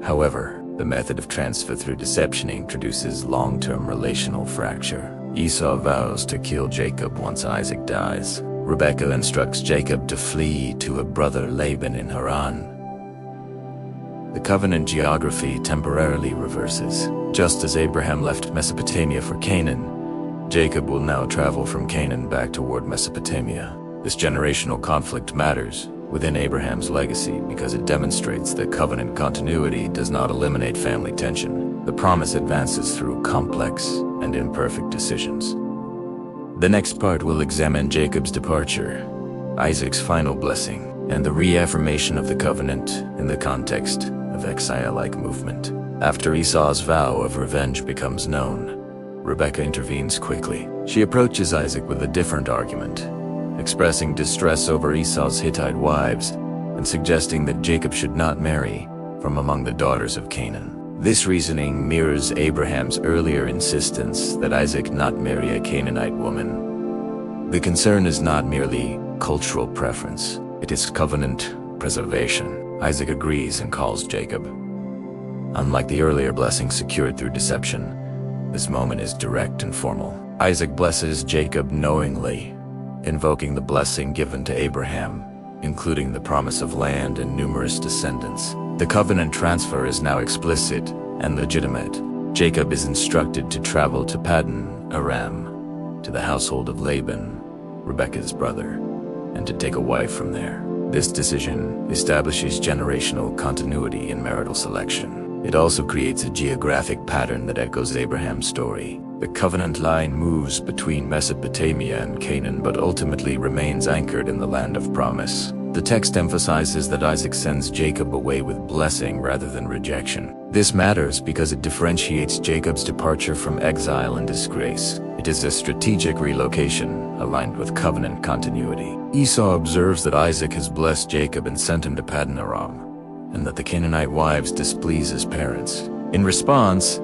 However, the method of transfer through deception introduces long-term relational fracture. Esau vows to kill Jacob once Isaac dies. Rebekah instructs Jacob to flee to her brother Laban in Haran. The covenant geography temporarily reverses. Just as Abraham left Mesopotamia for Canaan, Jacob will now travel from Canaan back toward Mesopotamia. This generational conflict matters within Abraham's legacy because it demonstrates that covenant continuity does not eliminate family tension. The promise advances through complex and imperfect decisions. The next part will examine Jacob's departure, Isaac's final blessing, and the reaffirmation of the covenant in the context of exile-like movement. After Esau's vow of revenge becomes known, Rebekah intervenes quickly. She approaches Isaac with a different argument, expressing distress over Esau's Hittite wives and suggesting that Jacob should not marry from among the daughters of Canaan. This reasoning mirrors Abraham's earlier insistence that Isaac not marry a Canaanite woman. The concern is not merely cultural preference, it is covenant preservation. Isaac agrees and calls Jacob. Unlike the earlier blessing secured through deception, this moment is direct and formal. Isaac blesses Jacob knowingly, invoking the blessing given to Abraham, including the promise of land and numerous descendants. The covenant transfer is now explicit and legitimate. Jacob is instructed to travel to Paddan Aram, to the household of Laban, Rebekah's brother, and to take a wife from there. This decision establishes generational continuity in marital selection. It also creates a geographic pattern that echoes Abraham's story. The covenant line moves between Mesopotamia and Canaan but ultimately remains anchored in the land of promise. The text emphasizes that Isaac sends Jacob away with blessing rather than rejection. This matters because it differentiates Jacob's departure from exile and disgrace. It is a strategic relocation aligned with covenant continuity. Esau observes that Isaac has blessed Jacob and sent him to Paddan Aram, and that the Canaanite wives displease his parents. In response,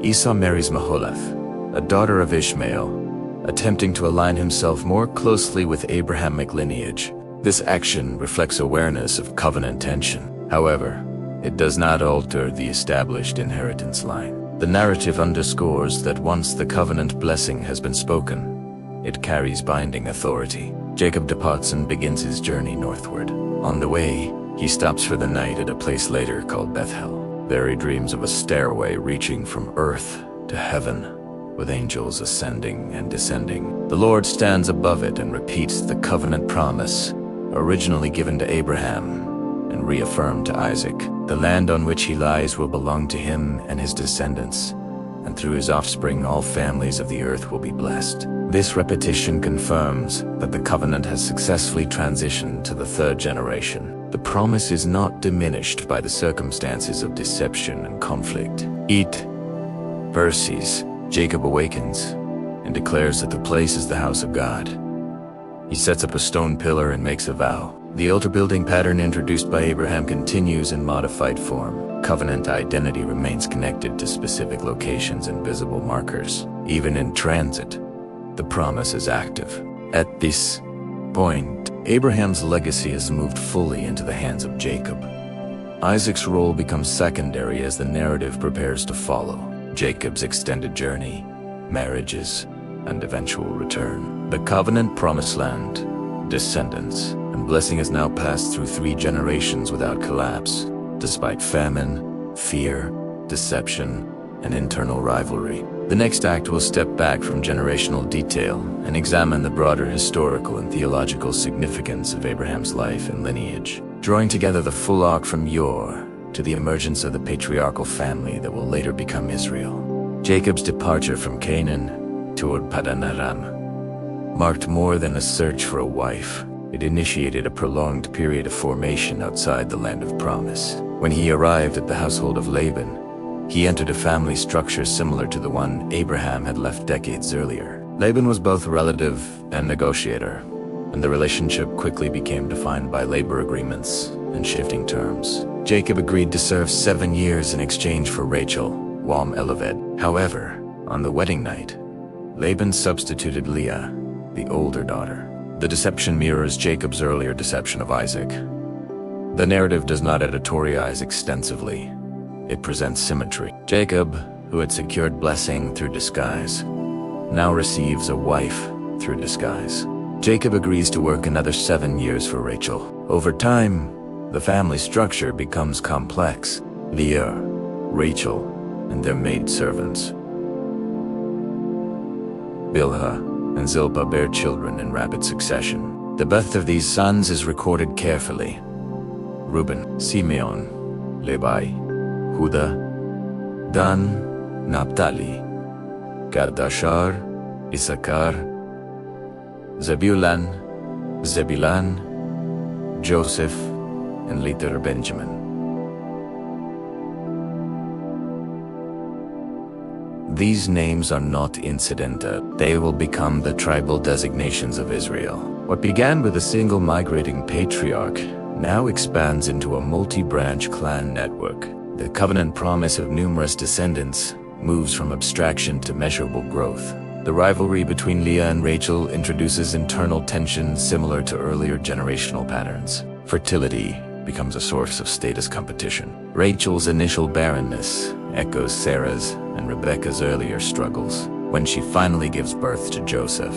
Esau marries Maholath, a daughter of Ishmael, attempting to align himself more closely with Abrahamic lineage. This action reflects awareness of covenant tension. However, it does not alter the established inheritance line. The narrative underscores that once the covenant blessing has been spoken, it carries binding authority. Jacob departs and begins his journey northward. On the way, he stops for the night at a place later called Bethel. There he dreams of a stairway reaching from earth to heaven, with angels ascending and descending. The Lord stands above it and repeats the covenant promise, originally given to Abraham and reaffirmed to Isaac. The land on which he lies will belong to him and his descendants, and through his offspring all families of the earth will be blessed. This repetition confirms that the covenant has successfully transitioned to the third generation. The promise is not diminished by the circumstances of deception and conflict. Verses, Jacob awakens and declares that the place is the house of God. He sets up a stone pillar and makes a vow. The altar-building pattern introduced by Abraham continues in modified form. Covenant identity remains connected to specific locations and visible markers. Even in transit, the promise is active. At this point, Abraham's legacy has moved fully into the hands of Jacob. Isaac's role becomes secondary as the narrative prepares to follow. Jacob's extended journey, marriages, and eventual return. The covenant promised land, descendants, and blessing has now passed through 3 generations without collapse, despite famine, fear, deception, and internal rivalry. The next act will step back from generational detail and examine the broader historical and theological significance of Abraham's life and lineage, drawing together the full arc from yore to the emergence of the patriarchal family that will later become Israel. Jacob's departure from Canaan toward Paddan Aram marked more than a search for a wife. It initiated a prolonged period of formation outside the land of promise. When he arrived at the household of Laban, he entered a family structure similar to the one Abraham had left decades earlier. Laban was both relative and negotiator, and the relationship quickly became defined by labor agreements and shifting terms. Jacob agreed to serve 7 years in exchange for Rachel, Wam Eleved. However, on the wedding night, Laban substituted Leah, the older daughter. The deception mirrors Jacob's earlier deception of Isaac. The narrative does not editorialize extensively. It presents symmetry. Jacob, who had secured blessing through disguise, now receives a wife through disguise. Jacob agrees to work another 7 years for Rachel. Over time, the family structure becomes complex. Leah, Rachel, and their maidservants, Bilhah and Zilpah, bear children in rapid succession. The birth of these sons is recorded carefully. Reuben, Simeon, Levi, Huda, Dan, Naphtali, Gad, Asher, Issachar, Zebulun, Joseph, and later Benjamin. These names are not incidental. They will become the tribal designations of Israel. What began with a single migrating patriarch now expands into a multi-branch clan network. The covenant promise of numerous descendants moves from abstraction to measurable growth. The rivalry between Leah and Rachel introduces internal tension similar to earlier generational patterns. Fertility becomes a source of status competition. Rachel's initial barrenness echoes Sarah's and Rebekah's earlier struggles. When she finally gives birth to Joseph,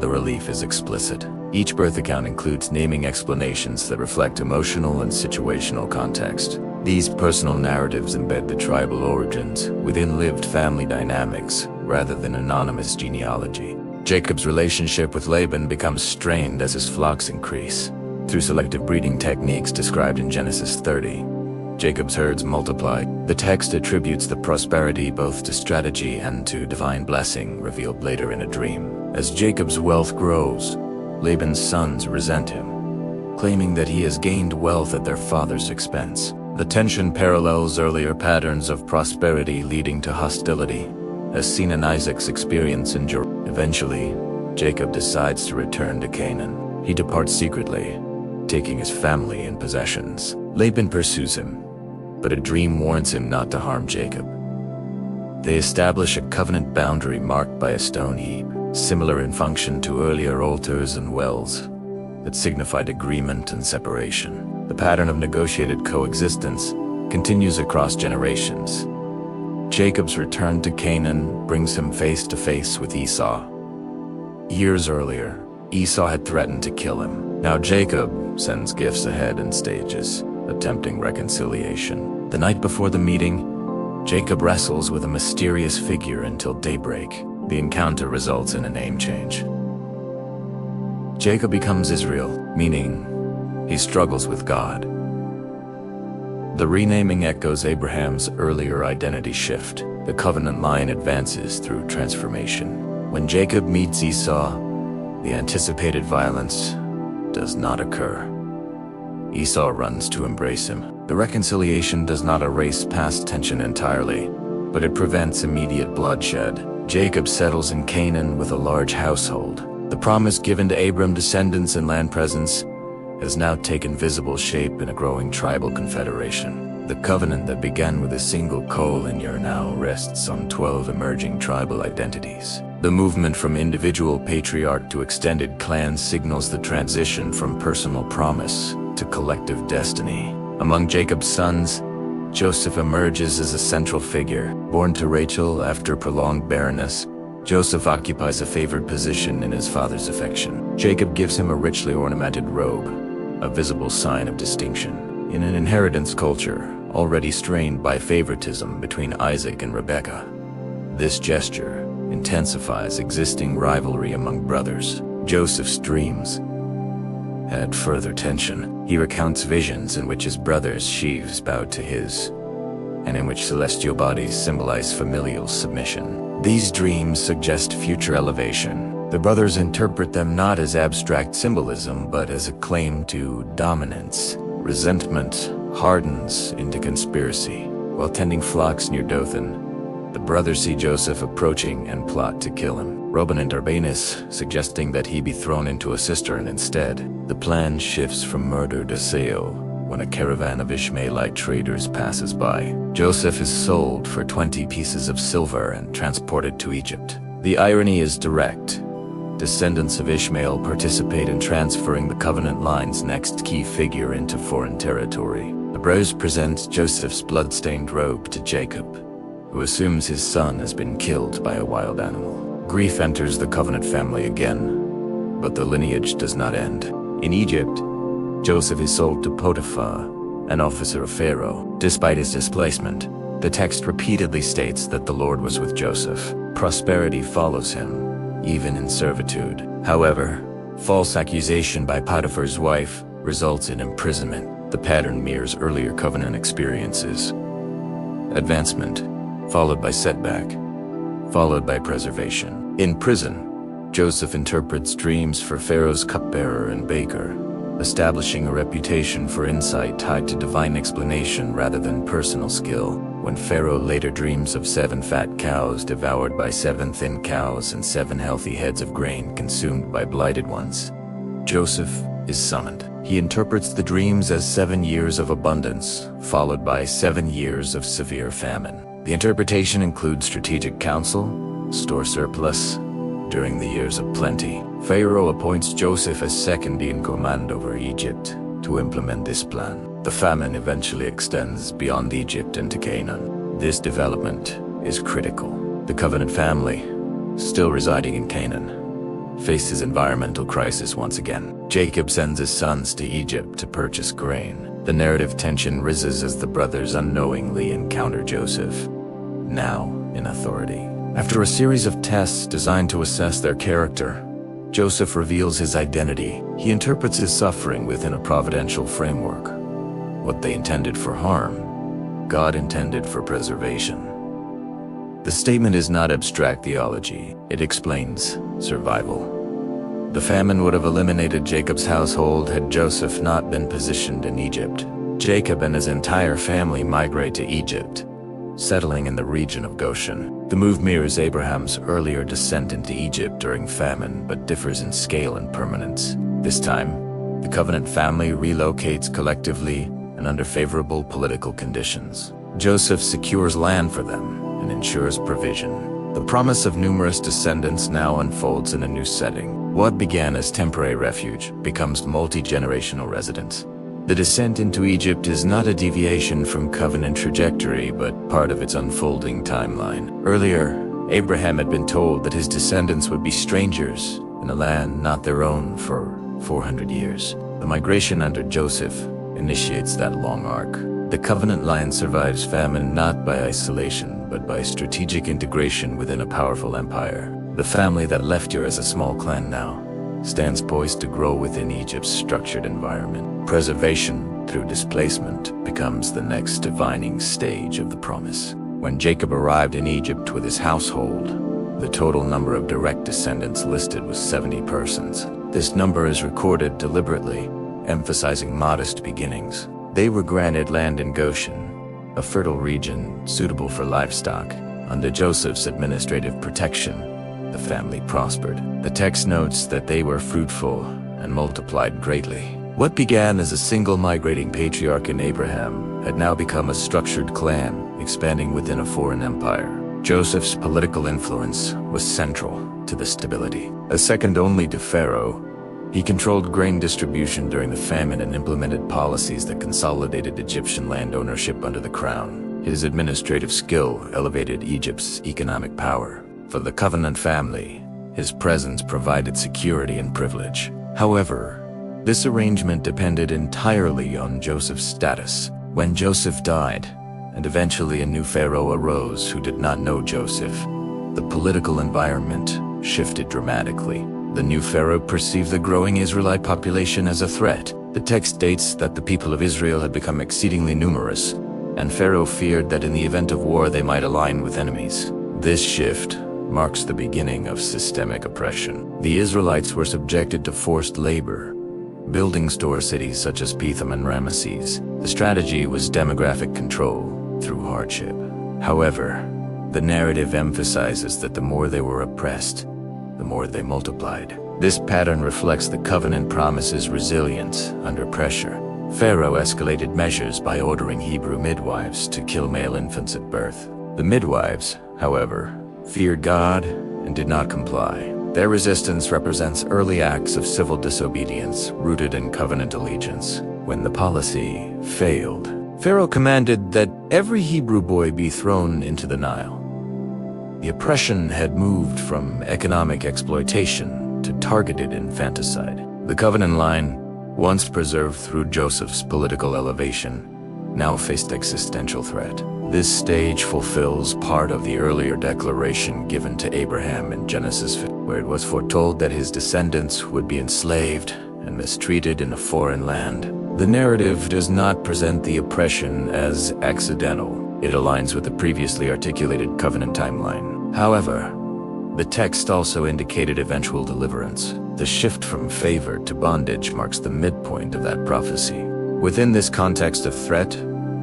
the relief is explicit. Each birth account includes naming explanations that reflect emotional and situational context. These personal narratives embed the tribal origins within lived family dynamics rather than anonymous genealogy. Jacob's relationship with Laban becomes strained as his flocks increase. Through selective breeding techniques described in Genesis 30, Jacob's herds multiply. The text attributes the prosperity both to strategy and to divine blessing revealed later in a dream. As Jacob's wealth grows, Laban's sons resent him, claiming that he has gained wealth at their father's expense. The tension parallels earlier patterns of prosperity leading to hostility, as seen in Isaac's experience in Gerar. Eventually, Jacob decides to return to Canaan. He departs secretly, taking his family and possessions. Laban pursues him, but a dream warns him not to harm Jacob. They establish a covenant boundary marked by a stone heap, similar in function to earlier altars and wells, that signified agreement and separation. The pattern of negotiated coexistence continues across generations. Jacob's return to Canaan brings him face to face with Esau. Years earlier, Esau had threatened to kill him. Now Jacob sends gifts ahead in stages, attempting reconciliation. The night before the meeting, Jacob wrestles with a mysterious figure until daybreak. The encounter results in a name change. Jacob becomes Israel, meaning he struggles with God. The renaming echoes Abraham's earlier identity shift. The covenant line advances through transformation. When Jacob meets Esau, the anticipated violence does not occur. Esau runs to embrace him. The reconciliation does not erase past tension entirely, but it prevents immediate bloodshed. Jacob settles in Canaan with a large household. The promise given to Abram descendants and land presence has now taken visible shape in a growing tribal confederation. The covenant that began with a single colon year now rests on 12 emerging tribal identities. The movement from individual patriarch to extended clan signals the transition from personal promise to collective destiny. Among Jacob's sons, Joseph emerges as a central figure. Born to Rachel after prolonged barrenness, Joseph occupies a favored position in his father's affection. Jacob gives him a richly ornamented robe, a visible sign of distinction. In an inheritance culture already strained by favoritism between Isaac and Rebekah, this gesture intensifies existing rivalry among brothers. Joseph's dreams add further tension. He recounts visions in which his brothers' sheaves bowed to his, and in which celestial bodies symbolize familial submission. These dreams suggest future elevation. The brothers interpret them not as abstract symbolism, but as a claim to dominance. Resentment hardens into conspiracy. While tending flocks near Dothan, the brothers see Joseph approaching and plot to kill him. Reuben intervenes, suggesting that he be thrown into a cistern instead. The plan shifts from murder to sale when a caravan of Ishmaelite traders passes by. Joseph is sold for 20 pieces of silver and transported to Egypt. The irony is direct. Descendants of Ishmael participate in transferring the covenant line's next key figure into foreign territory. The brothers present Joseph's blood-stained robe to Jacob, who assumes his son has been killed by a wild animal. Grief enters the covenant family again, but the lineage does not end. In Egypt, Joseph is sold to Potiphar, an officer of Pharaoh. Despite his displacement, the text repeatedly states that the Lord was with Joseph. Prosperity follows him, even in servitude. However, false accusation by Potiphar's wife results in imprisonment. The pattern mirrors earlier covenant experiences. Advancement, followed by setback, followed by preservation. In prison, Joseph interprets dreams for Pharaoh's cupbearer and baker, establishing a reputation for insight tied to divine explanation rather than personal skill. When Pharaoh later dreams of 7 fat cows devoured by 7 thin cows and 7 healthy heads of grain consumed by blighted ones, Joseph is summoned. He interprets the dreams as 7 years of abundance, followed by 7 years of severe famine. The interpretation includes strategic counsel, store surplus, during the years of plenty. Pharaoh appoints Joseph as second in command over Egypt to implement this plan. The famine eventually extends beyond Egypt into Canaan. This development is critical. The covenant family, still residing in Canaan, faces environmental crisis once again. Jacob sends his sons to Egypt to purchase grain. The narrative tension rises as the brothers unknowingly encounter Joseph, now in authority. After a series of tests designed to assess their character, Joseph reveals his identity. He interprets his suffering within a providential framework. What they intended for harm, God intended for preservation. The statement is not abstract theology. It explains survival. The famine would have eliminated Jacob's household had Joseph not been positioned in Egypt. Jacob and his entire family migrate to Egypt, settling in the region of Goshen. The move mirrors Abraham's earlier descent into Egypt during famine, but differs in scale and permanence. This time, the covenant family relocates collectively and under favorable political conditions. Joseph secures land for them and ensures provision. The promise of numerous descendants now unfolds in a new setting. What began as temporary refuge becomes multi-generational residence. The descent into Egypt is not a deviation from covenant trajectory, but part of its unfolding timeline. Earlier, Abraham had been told that his descendants would be strangers in a land not their own for 400 years. The migration under Joseph initiates that long arc. The covenant line survives famine not by isolation, but by strategic integration within a powerful empire. The family that left here as a small clan now stands poised to grow within Egypt's structured environment. Preservation through displacement becomes the next defining stage of the promise. When Jacob arrived in Egypt with his household, the total number of direct descendants listed was 70 persons. This number is recorded deliberately, emphasizing modest beginnings. They were granted land in Goshen, a fertile region suitable for livestock. Under Joseph's administrative protection, the family prospered. The text notes that they were fruitful and multiplied greatly. What began as a single migrating patriarch in Abraham had now become a structured clan, expanding within a foreign empire. Joseph's political influence was central to the stability. A second only to Pharaoh, he controlled grain distribution during the famine and implemented policies that consolidated Egyptian land ownership under the crown. His administrative skill elevated Egypt's economic power. For the covenant family, his presence provided security and privilege. However, this arrangement depended entirely on Joseph's status. When Joseph died, and eventually a new pharaoh arose who did not know Joseph, the political environment shifted dramatically. The new pharaoh perceived the growing Israelite population as a threat. The text states that the people of Israel had become exceedingly numerous, and Pharaoh feared that in the event of war they might align with enemies. This shift marks the beginning of systemic oppression. The Israelites were subjected to forced labor, building store cities such as Pithom and Ramesses. The strategy was demographic control through hardship. However, the narrative emphasizes that the more they were oppressed, the more they multiplied. This pattern reflects the covenant promise's resilience under pressure. Pharaoh escalated measures by ordering Hebrew midwives to kill male infants at birth. The midwives, however, feared God and did not comply. Their resistance represents early acts of civil disobedience rooted in covenant allegiance. When the policy failed, Pharaoh commanded that every Hebrew boy be thrown into the Nile. The oppression had moved from economic exploitation to targeted infanticide. The covenant line, once preserved through Joseph's political elevation, now faced existential threat. This stage fulfills part of the earlier declaration given to Abraham in Genesis 50, where it was foretold that his descendants would be enslaved and mistreated in a foreign land. The narrative does not present the oppression as accidental. It aligns with the previously articulated covenant timeline. However, the text also indicated eventual deliverance. The shift from favor to bondage marks the midpoint of that prophecy. Within this context of threat,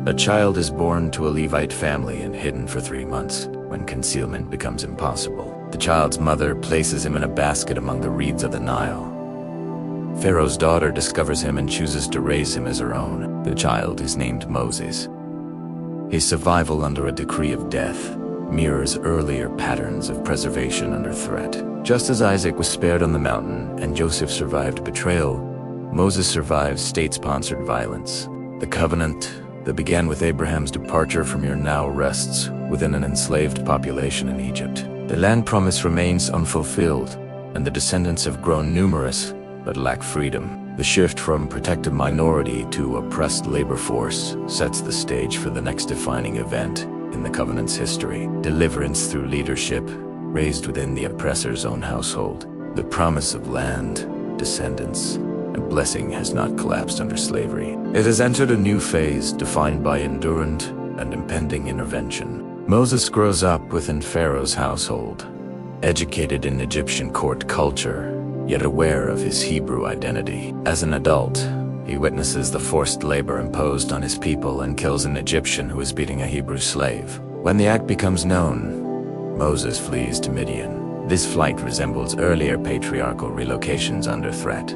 a child is born to a Levite family and hidden for 3 months. When concealment becomes impossible, the child's mother places him in a basket among the reeds of the Nile. Pharaoh's daughter discovers him and chooses to raise him as her own. The child is named Moses. His survival under a decree of death mirrors earlier patterns of preservation under threat. Just as Isaac was spared on the mountain and Joseph survived betrayal, Moses survives state-sponsored violence. The covenant that began with Abraham's departure from here now rests within an enslaved population in Egypt. The land promise remains unfulfilled, and the descendants have grown numerous but lack freedom. The shift from protected minority to oppressed labor force sets the stage for the next defining event in the covenant's history: deliverance through leadership, raised within the oppressor's own household. The promise of land, descendants, and blessing has not collapsed under slavery. It has entered a new phase defined by endurance and impending intervention. Moses grows up within Pharaoh's household, educated in Egyptian court culture, yet aware of his Hebrew identity. As an adult, he witnesses the forced labor imposed on his people and kills an Egyptian who is beating a Hebrew slave. When the act becomes known, Moses flees to Midian. This flight resembles earlier patriarchal relocations under threat,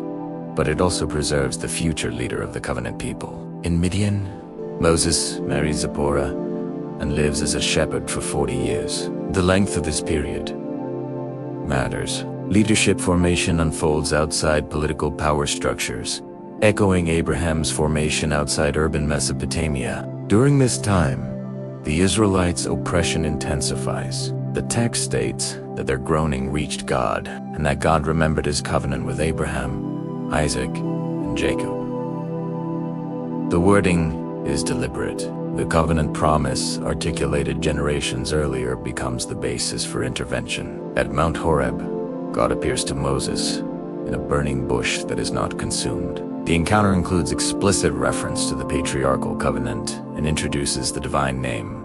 but it also preserves the future leader of the covenant people. In Midian, Moses marries Zipporah and lives as a shepherd for 40 years. The length of this period matters. Leadership formation unfolds outside political power structures, echoing Abraham's formation outside urban Mesopotamia. During this time, the Israelites' oppression intensifies. The text states that their groaning reached God, and that God remembered his covenant with Abraham, Isaac, and Jacob. The wording is deliberate. The covenant promise, articulated generations earlier, becomes the basis for intervention. At Mount Horeb, God appears to Moses in a burning bush that is not consumed. The encounter includes explicit reference to the patriarchal covenant and introduces the divine name.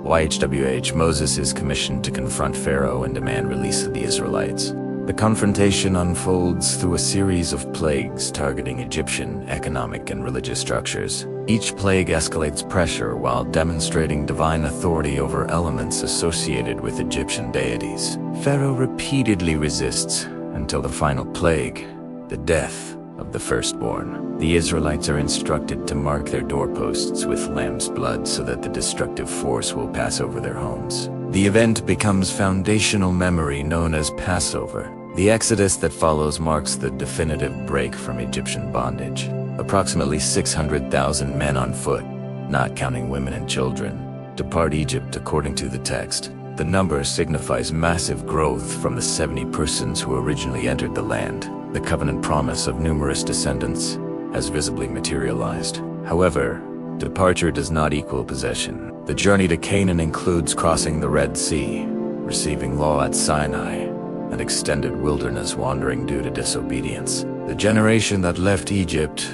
YHWH, Moses is commissioned to confront Pharaoh and demand release of the Israelites. The confrontation unfolds through a series of plagues targeting Egyptian economic and religious structures. Each plague escalates pressure while demonstrating divine authority over elements associated with Egyptian deities. Pharaoh repeatedly resists until the final plague, the death of the firstborn. The Israelites are instructed to mark their doorposts with lamb's blood so that the destructive force will pass over their homes. The event becomes foundational memory known as Passover. The exodus that follows marks the definitive break from Egyptian bondage. Approximately 600,000 men on foot, not counting women and children, depart Egypt according to the text. The number signifies massive growth from the 70 persons who originally entered the land. The covenant promise of numerous descendants has visibly materialized. However, departure does not equal possession. The journey to Canaan includes crossing the Red Sea, receiving law at Sinai, and extended wilderness wandering due to disobedience. The generation that left Egypt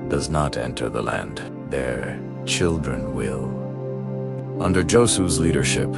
does not enter the land. Their children will. Under Josua's leadership,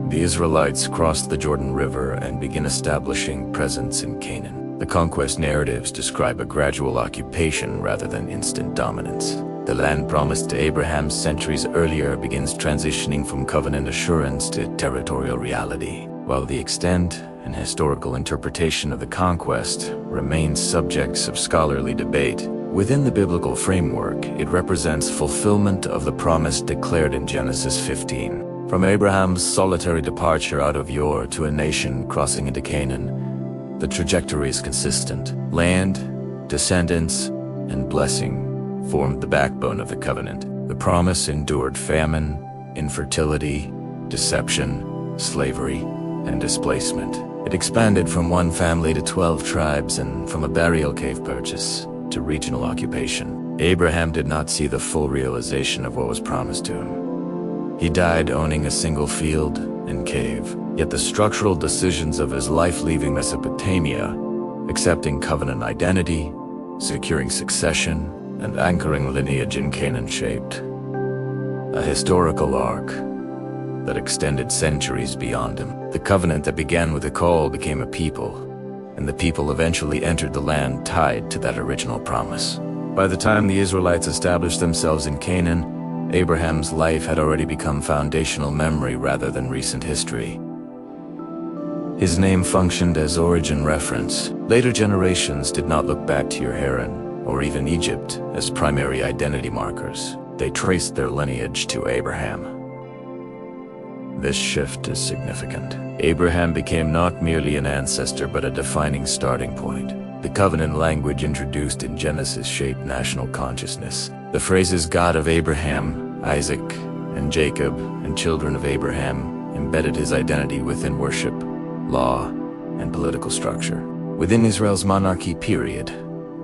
the Israelites crossed the Jordan River and begin establishing presence in Canaan. The conquest narratives describe a gradual occupation rather than instant dominance. The land promised to Abraham centuries earlier begins transitioning from covenant assurance to territorial reality. While the extent and historical interpretation of the conquest remains subjects of scholarly debate, within the biblical framework, it represents fulfillment of the promise declared in Genesis 15. From Abraham's solitary departure out of Ur to a nation crossing into Canaan, the trajectory is consistent. Land, descendants, and blessing formed the backbone of the covenant. The promise endured famine, infertility, deception, slavery, and displacement. It expanded from one family to 12 tribes and from a burial cave purchase to regional occupation. Abraham did not see the full realization of what was promised to him. He died owning a single field and cave. Yet the structural decisions of his life leaving Mesopotamia, accepting covenant identity, securing succession, and anchoring lineage in Canaan shaped a historical arc that extended centuries beyond him. The covenant that began with a call became a people, and the people eventually entered the land tied to that original promise. By the time the Israelites established themselves in Canaan, Abraham's life had already become foundational memory rather than recent history. His name functioned as origin reference. Later generations did not look back to Haran or even Egypt as primary identity markers. They traced their lineage to Abraham. This shift is significant. Abraham became not merely an ancestor but a defining starting point. The covenant language introduced in Genesis shaped national consciousness. The phrases God of Abraham, Isaac, and Jacob, and children of Abraham embedded his identity within worship, law, and political structure. Within Israel's monarchy period,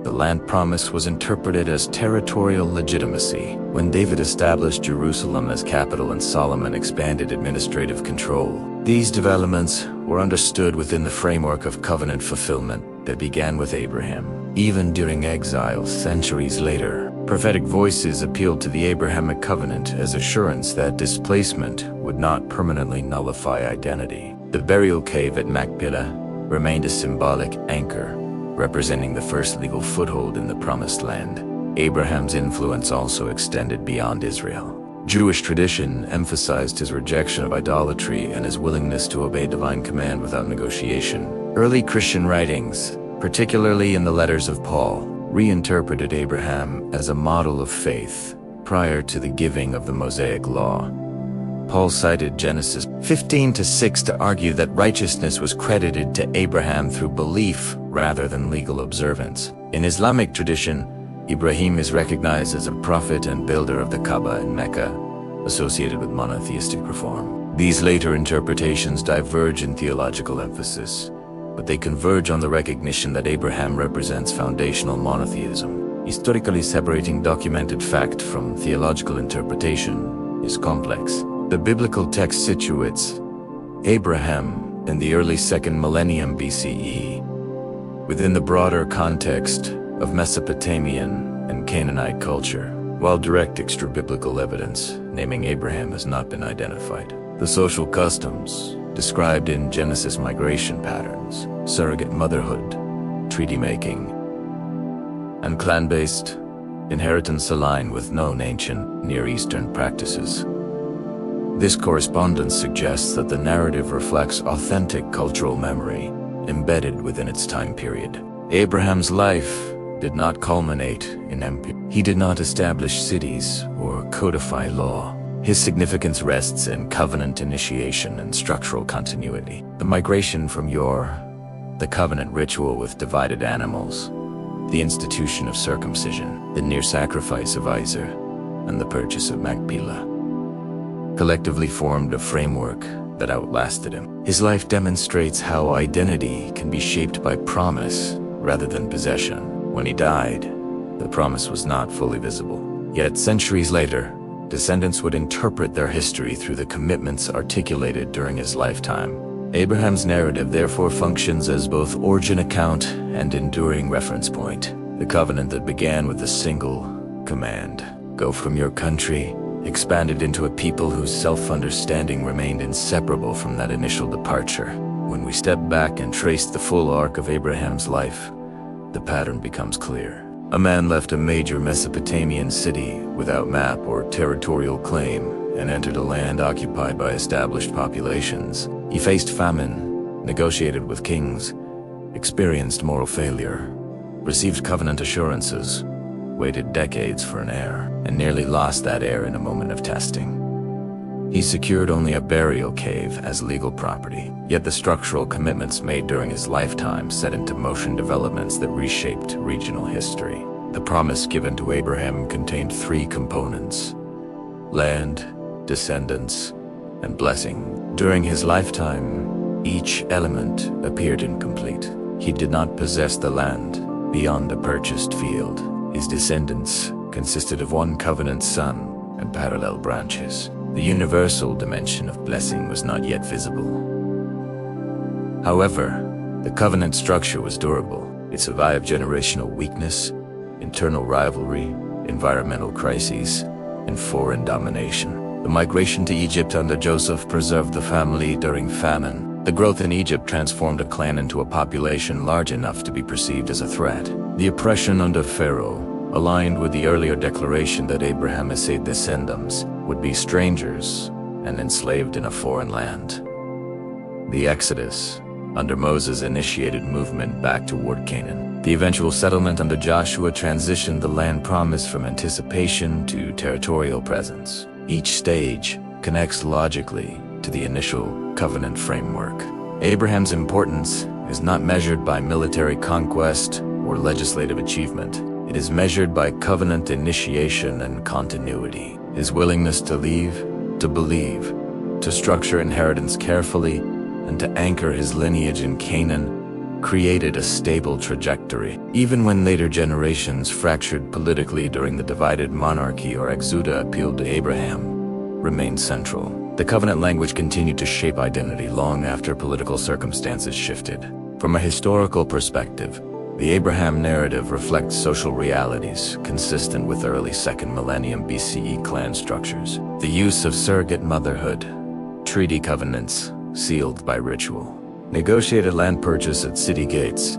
the land promise was interpreted as territorial legitimacy. When David established Jerusalem as capital and Solomon expanded administrative control, these developments were understood within the framework of covenant fulfillment that began with Abraham. Even during exile centuries later, prophetic voices appealed to the Abrahamic covenant as assurance that displacement would not permanently nullify identity. The burial cave at Machpelah remained a symbolic anchor, representing the first legal foothold in the Promised Land. Abraham's influence also extended beyond Israel. Jewish tradition emphasized his rejection of idolatry and his willingness to obey divine command without negotiation. Early Christian writings, particularly in the letters of Paul, reinterpreted Abraham as a model of faith prior to the giving of the Mosaic Law. Paul cited Genesis 15:6 to argue that righteousness was credited to Abraham through belief rather than legal observance. In Islamic tradition, Ibrahim is recognized as a prophet and builder of the Kaaba in Mecca, associated with monotheistic reform. These later interpretations diverge in theological emphasis, but they converge on the recognition that Abraham represents foundational monotheism. Historically separating documented fact from theological interpretation is complex. The biblical text situates Abraham in the early 2nd millennium BCE within the broader context of Mesopotamian and Canaanite culture, while direct extra-biblical evidence naming Abraham has not been identified. The social customs described in Genesis migration patterns, surrogate motherhood, treaty-making, and clan-based inheritance align with known ancient Near Eastern practices. This correspondence suggests that the narrative reflects authentic cultural memory embedded within its time period. Abraham's life did not culminate in empire. He did not establish cities or codify law. His significance rests in covenant initiation and structural continuity. The migration from the covenant ritual with divided animals, the institution of circumcision, the near sacrifice of Isaac, and the purchase of Machpelah collectively formed a framework that outlasted him. His life demonstrates how identity can be shaped by promise rather than possession. When he died, the promise was not fully visible. Yet centuries later, descendants would interpret their history through the commitments articulated during his lifetime. Abraham's narrative therefore functions as both origin account and enduring reference point. The covenant that began with a single command, "Go from your country," expanded into a people whose self-understanding remained inseparable from that initial departure. When we step back and trace the full arc of Abraham's life, the pattern becomes clear. A man left a major Mesopotamian city without map or territorial claim and entered a land occupied by established populations. He faced famine, negotiated with kings, experienced moral failure, received covenant assurances, waited decades for an heir, and nearly lost that heir in a moment of testing. He secured only a burial cave as legal property, yet the structural commitments made during his lifetime set into motion developments that reshaped regional history. The promise given to Abraham contained three components: land, descendants, and blessing. During his lifetime, each element appeared incomplete. He did not possess the land beyond a purchased field. His descendants consisted of one covenant son and parallel branches. The universal dimension of blessing was not yet visible. However, the covenant structure was durable. It survived generational weakness, internal rivalry, environmental crises, and foreign domination. The migration to Egypt under Joseph preserved the family during famine. The growth in Egypt transformed a clan into a population large enough to be perceived as a threat. The oppression under Pharaoh aligned with the earlier declaration that Abraham and his descendants would be strangers and enslaved in a foreign land. The Exodus under Moses initiated movement back toward Canaan. The eventual settlement under Joshua transitioned the land promise from anticipation to territorial presence. Each stage connects logically to the initial covenant framework. Abraham's importance is not measured by military conquest or legislative achievement. It is measured by covenant initiation and continuity. His willingness to leave, to believe, to structure inheritance carefully, and to anchor his lineage in Canaan created a stable trajectory. Even when later generations fractured politically during the divided monarchy or exuda appealed to Abraham, remained central. The covenant language continued to shape identity long after political circumstances shifted. From a historical perspective, the Abraham narrative reflects social realities consistent with early 2nd millennium BCE clan structures. The use of surrogate motherhood, treaty covenants sealed by ritual, negotiated land purchase at city gates,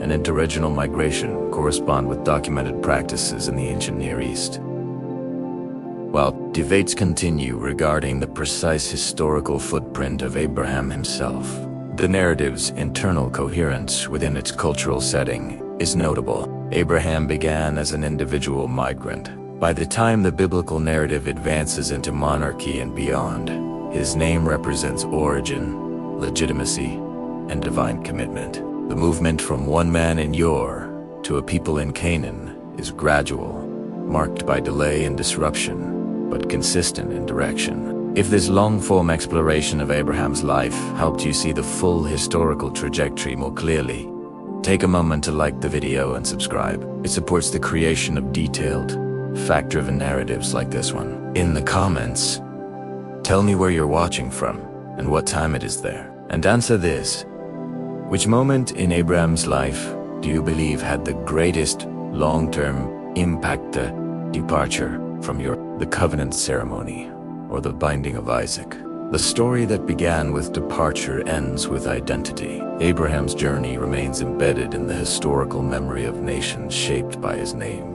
and interregional migration correspond with documented practices in the ancient Near East. While debates continue regarding the precise historical footprint of Abraham himself, the narrative's internal coherence within its cultural setting is notable. Abraham began as an individual migrant. By the time the biblical narrative advances into monarchy and beyond, his name represents origin, legitimacy, and divine commitment. The movement from one man in Ur to a people in Canaan is gradual, marked by delay and disruption, but consistent in direction. If this long-form exploration of Abraham's life helped you see the full historical trajectory more clearly, take a moment to like the video and subscribe. It supports the creation of detailed, fact-driven narratives like this one. In the comments, tell me where you're watching from and what time it is there. And answer this: which moment in Abraham's life do you believe had the greatest long-term impact? The departure from the covenant ceremony, or the binding of Isaac? The story that began with departure ends with identity. Abraham's journey remains embedded in the historical memory of nations shaped by his name.